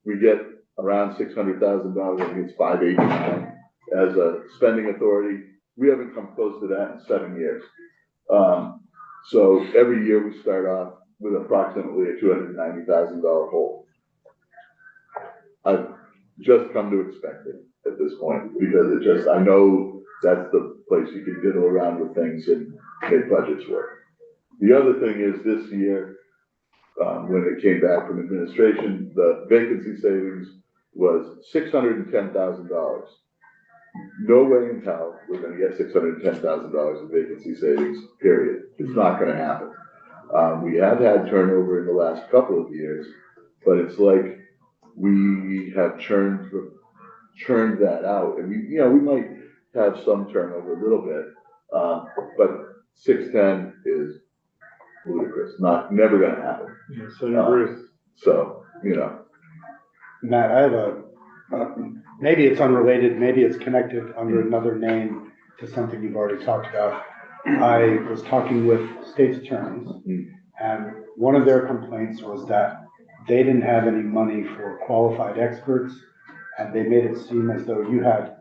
we get around $600,000, I think it's 589 as a spending authority. We haven't come close to that in 7 years. So every year we start off with approximately a $290,000 hole. I've just come to expect it at this point because I know that's the place you can diddle around with things and make budgets work. The other thing is this year, when it came back from administration, the vacancy savings was $610,000. No way in hell we're gonna get $610,000 in vacancy savings, period. It's not gonna happen. We have had turnover in the last couple of years, but it's like we have churned that out, and we might have some turnover a little bit, but 610 is ludicrous, never gonna happen. Yeah, Senator Bruce. So, Matt, I have maybe it's unrelated, maybe it's connected under another name to something you've already talked about. I was talking with state's attorneys, and one of their complaints was that they didn't have any money for qualified experts, and they made it seem as though you had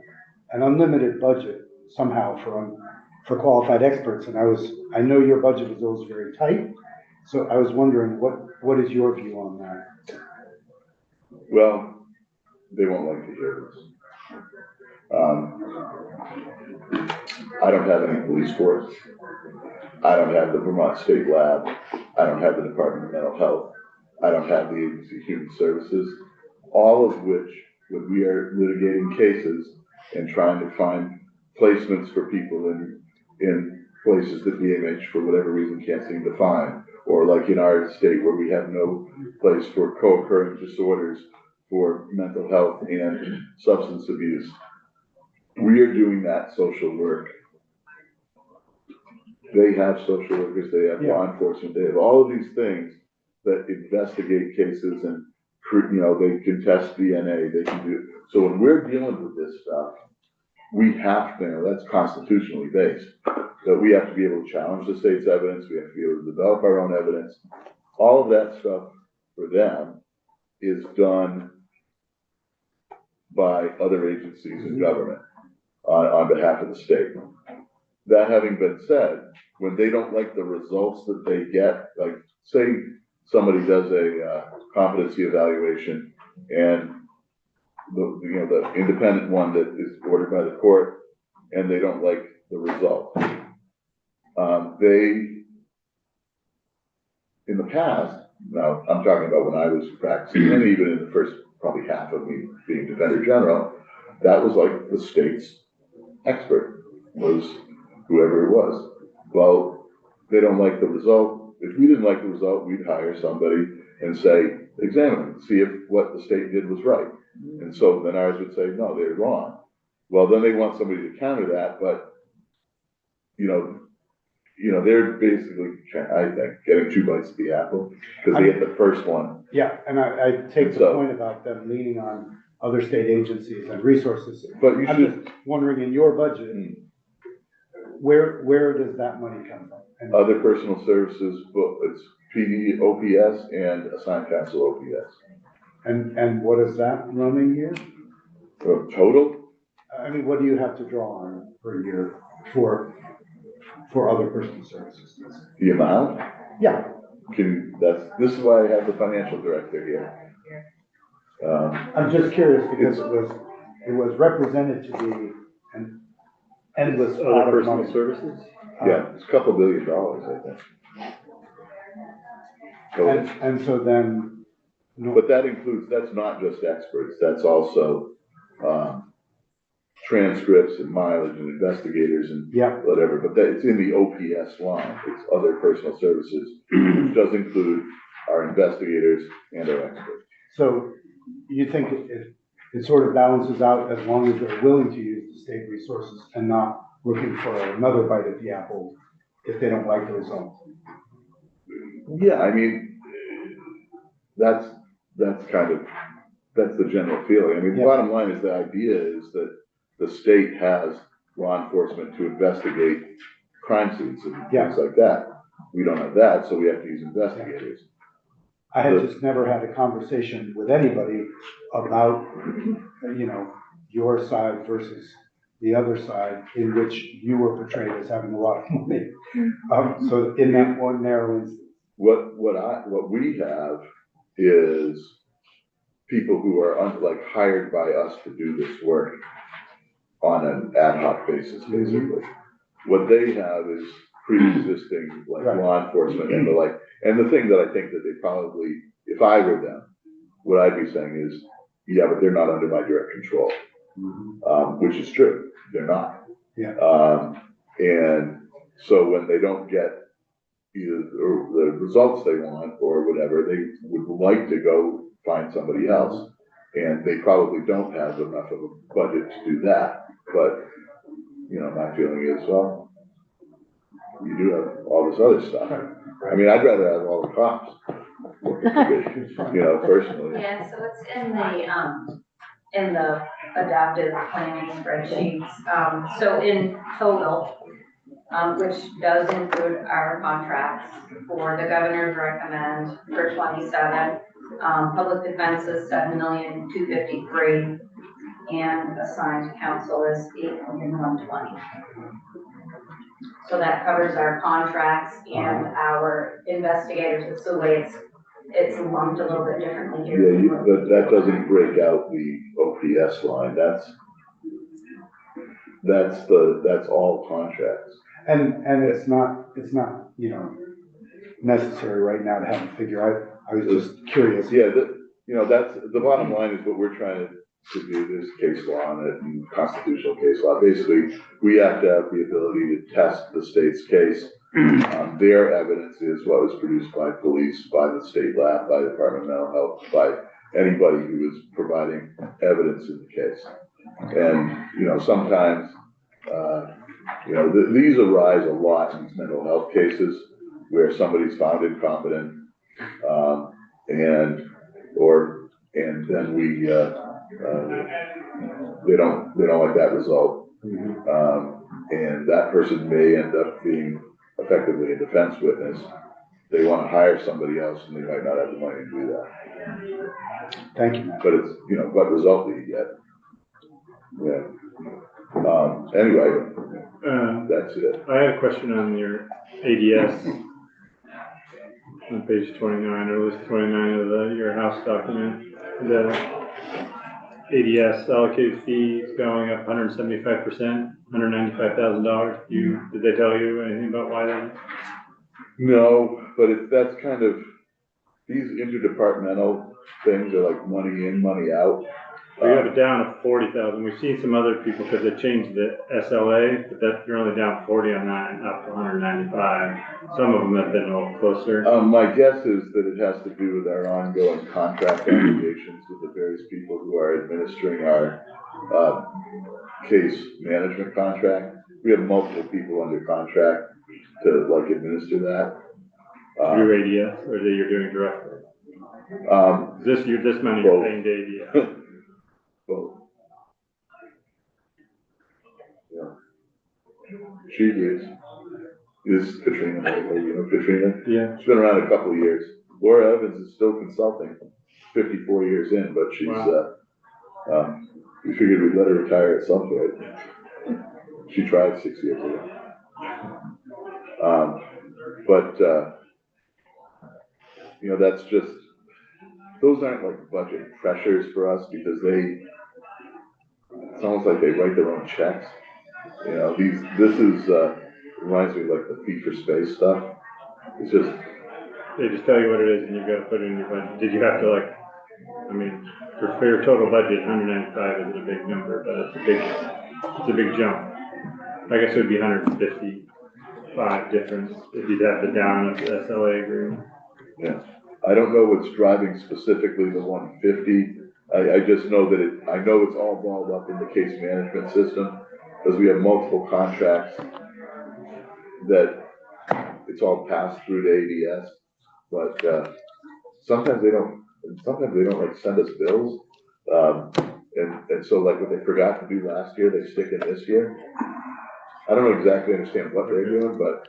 an unlimited budget somehow for qualified experts. And I know your budget is always very tight, so I was wondering what is your view on that? well, they won't like to hear this. I don't have any police force. I don't have the Vermont State Lab. I don't have the Department of Mental Health. I don't have the Agency of Human Services, all of which, when we are litigating cases and trying to find placements for people in places that DMH, for whatever reason, can't seem to find, or like in our state where we have no place for co-occurring disorders for mental health and substance abuse. We are doing that social work. They have social workers, they have law enforcement, they have all of these things that investigate cases and, they can test DNA, they can do. So when we're dealing with this stuff, we have to, that's constitutionally based, that we have to be able to challenge the state's evidence, we have to be able to develop our own evidence. All of that stuff for them is done by other agencies in government on behalf of the state. That having been said, when they don't like the results that they get, like say somebody does a competency evaluation and the independent one that is ordered by the court, and they don't like the result. In the past, now I'm talking about when I was practicing, and even in the first probably half of me being Defender General, that was like the state's expert, was whoever it was. Well, they don't like the result. If we didn't like the result, we'd hire somebody and say, examine it, see if what the state did was right. And so then ours would say, no, they're wrong. Well, then they want somebody to counter that, but, they're basically, I think, getting 2 bites of the apple, because they get the first one. Yeah, and I take the So- point about them leaning on other state agencies and resources. But you I'm should, just wondering, in your budget, where does that money come from? And- other personal services, it's PD, OPS, and assigned council OPS. And what is that running year? Total, I mean, what do you have to draw on per year for other personal services? the amount, Yeah, this is why I have the financial director here. I'm just curious because it was represented to be an endless Other pot of personal money. services? Yeah, it's a couple $2 billion, I think. Total. And so then, But that includes, that's not just experts, that's also, transcripts and mileage and investigators and yeah, whatever, but it's in the OPS line, it's other personal services, which does include our investigators and our experts. so you think it sort of balances out as long as they're willing to use the state resources and not looking for another bite at the apple if they don't like the result? Yeah, I mean, that's the general feeling. I mean, the Yeah. bottom line is the idea is that the state has law enforcement to investigate crime scenes and Yeah. things like that. We don't have that, so we have to use investigators. I had just never had a conversation with anybody about, your side versus the other side in which you were portrayed as having a lot of money. So in that one narrow instance. What we have is people who are hired by us to do this work on an ad hoc basis, basically. What they have is pre-existing Right. law enforcement and the like. And the thing that I think that they probably, if I were them, what I'd be saying is, yeah, but they're not under my direct control, which is true. They're not. Yeah. And so when they don't get either the results they want or whatever, they would like to go find somebody else. And they probably don't have enough of a budget to do that. But, my feeling is, well, you do have all this other stuff. I mean, I'd rather have all the cops, personally. Yeah, so it's in the adaptive planning spreadsheets. So in total, which does include our contracts for the governor's recommend for 27, public defense is 7,253,000, and assigned counsel is 8,120,000. So that covers our contracts and our investigators. It's the way it's lumped a little bit differently here. Yeah, that doesn't break out the OPS line. That's all contracts. And it's not, necessary right now to have a figure. I was just curious. Yeah, that's, the bottom line is what we're trying to do. There's case law on it and constitutional case law. Basically, we have to have the ability to test the state's case. Their evidence is what was produced by police, by the state lab, by the Department of Mental Health, by anybody who is providing evidence in the case. And, sometimes, these arise a lot in mental health cases where somebody's found incompetent, and then we, they don't like that result. And that person may end up being effectively a defense witness. They want to hire somebody else and they might not have the money to do that. Thank you, Matt. But it's, what result do you get? Yeah. Anyway, that's it. I had a question on your ADS on page 29, or list 29 of your house document. The ADS allocated fees going up 175%, $195,000. Did they tell you anything about why that? No, but that's kind of, these interdepartmental things are like money in, money out. We have it down to 40,000. We've seen some other people, because they changed the SLA, but that, you're only down 40 on that and up to 195. Some of them have been a little closer. My guess is that it has to do with our ongoing contract obligations with the various people who are administering our, case management contract. We have multiple people under contract to like administer that. Through ADS, or that you're doing directly? This money you're paying to ADS? Both. Yeah. She is Katrina, you know Katrina? Yeah. She's been around a couple of years. Laura Evans is still consulting, 54 years in, but she's, Wow. we figured we'd let her retire at some point. She tried 6 years ago. You know, that's just, those aren't like budget pressures for us because it's almost like they write their own checks. You know, this is, reminds me of like the fee for space stuff. It's just. They just tell you what it is and you've got to put it in your budget. Did you have to like, I mean, for your total budget, 195 isn't a big number, but it's a big jump. I guess it would be 155 difference if you'd have the down of the SLA agreement. Yeah, I don't know what's driving specifically the 150. I just know that I know it's all balled up in the case management system because we have multiple contracts that it's all passed through to ADS, but sometimes they don't like send us bills. And so like what they forgot to do last year, they stick in this year. I don't exactly understand what they're doing, but,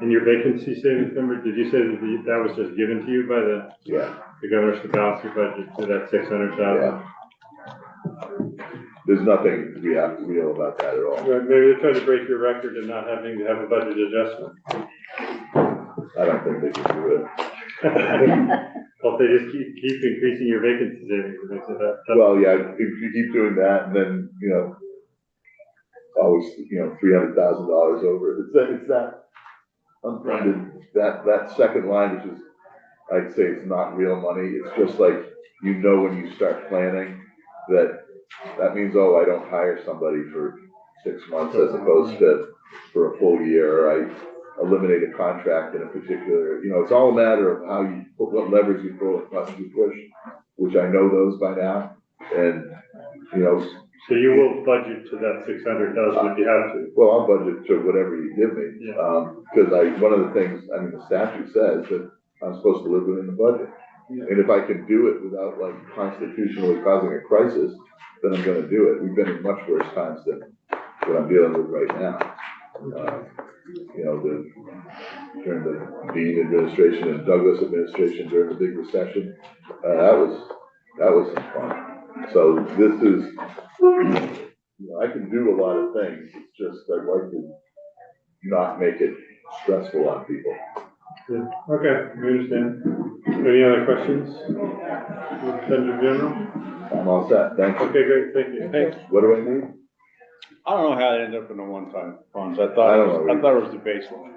and your vacancy savings number, did you say that was just given to you by the governor's to balance your budget to that 600,000? Yeah. There's nothing real about that at all. Right, maybe they're trying to break your record and not having to have a budget adjustment. I don't think they can do it. Well, if they just keep increasing your vacancy savings, it makes it that tough. Well, yeah, if you keep doing that and then, you know, always, you know, $300,000 over, it's that unfunded, that second line, which is, I'd say it's not real money. It's just like, you know, when you start planning that means, oh, I don't hire somebody for 6 months as opposed to for a full year, or I eliminate a contract in a particular, you know, it's all a matter of how you, what levers you pull and buttons you push, which I know those by now, and, you know. So you will budget to that 600,000 if you have to? Well, I'll budget to whatever you give me, because one of the things, I mean, the statute says that I'm supposed to live within the budget. And if I can do it without like constitutionally causing a crisis, then I'm gonna do it. We've been in much worse times than what I'm dealing with right now. You know, during the Dean administration and Douglas administration during the big recession, that was some fun. So this is, you know, I can do a lot of things. It's just I'd like to not make it stressful on people. Yeah. Okay, we understand. Any other questions? Senator General? I'm all set. Thank you. Okay, great. Thank you. Thanks. What do I need? I don't know how it ended up in the one-time funds. I I thought don't know. it was the baseline.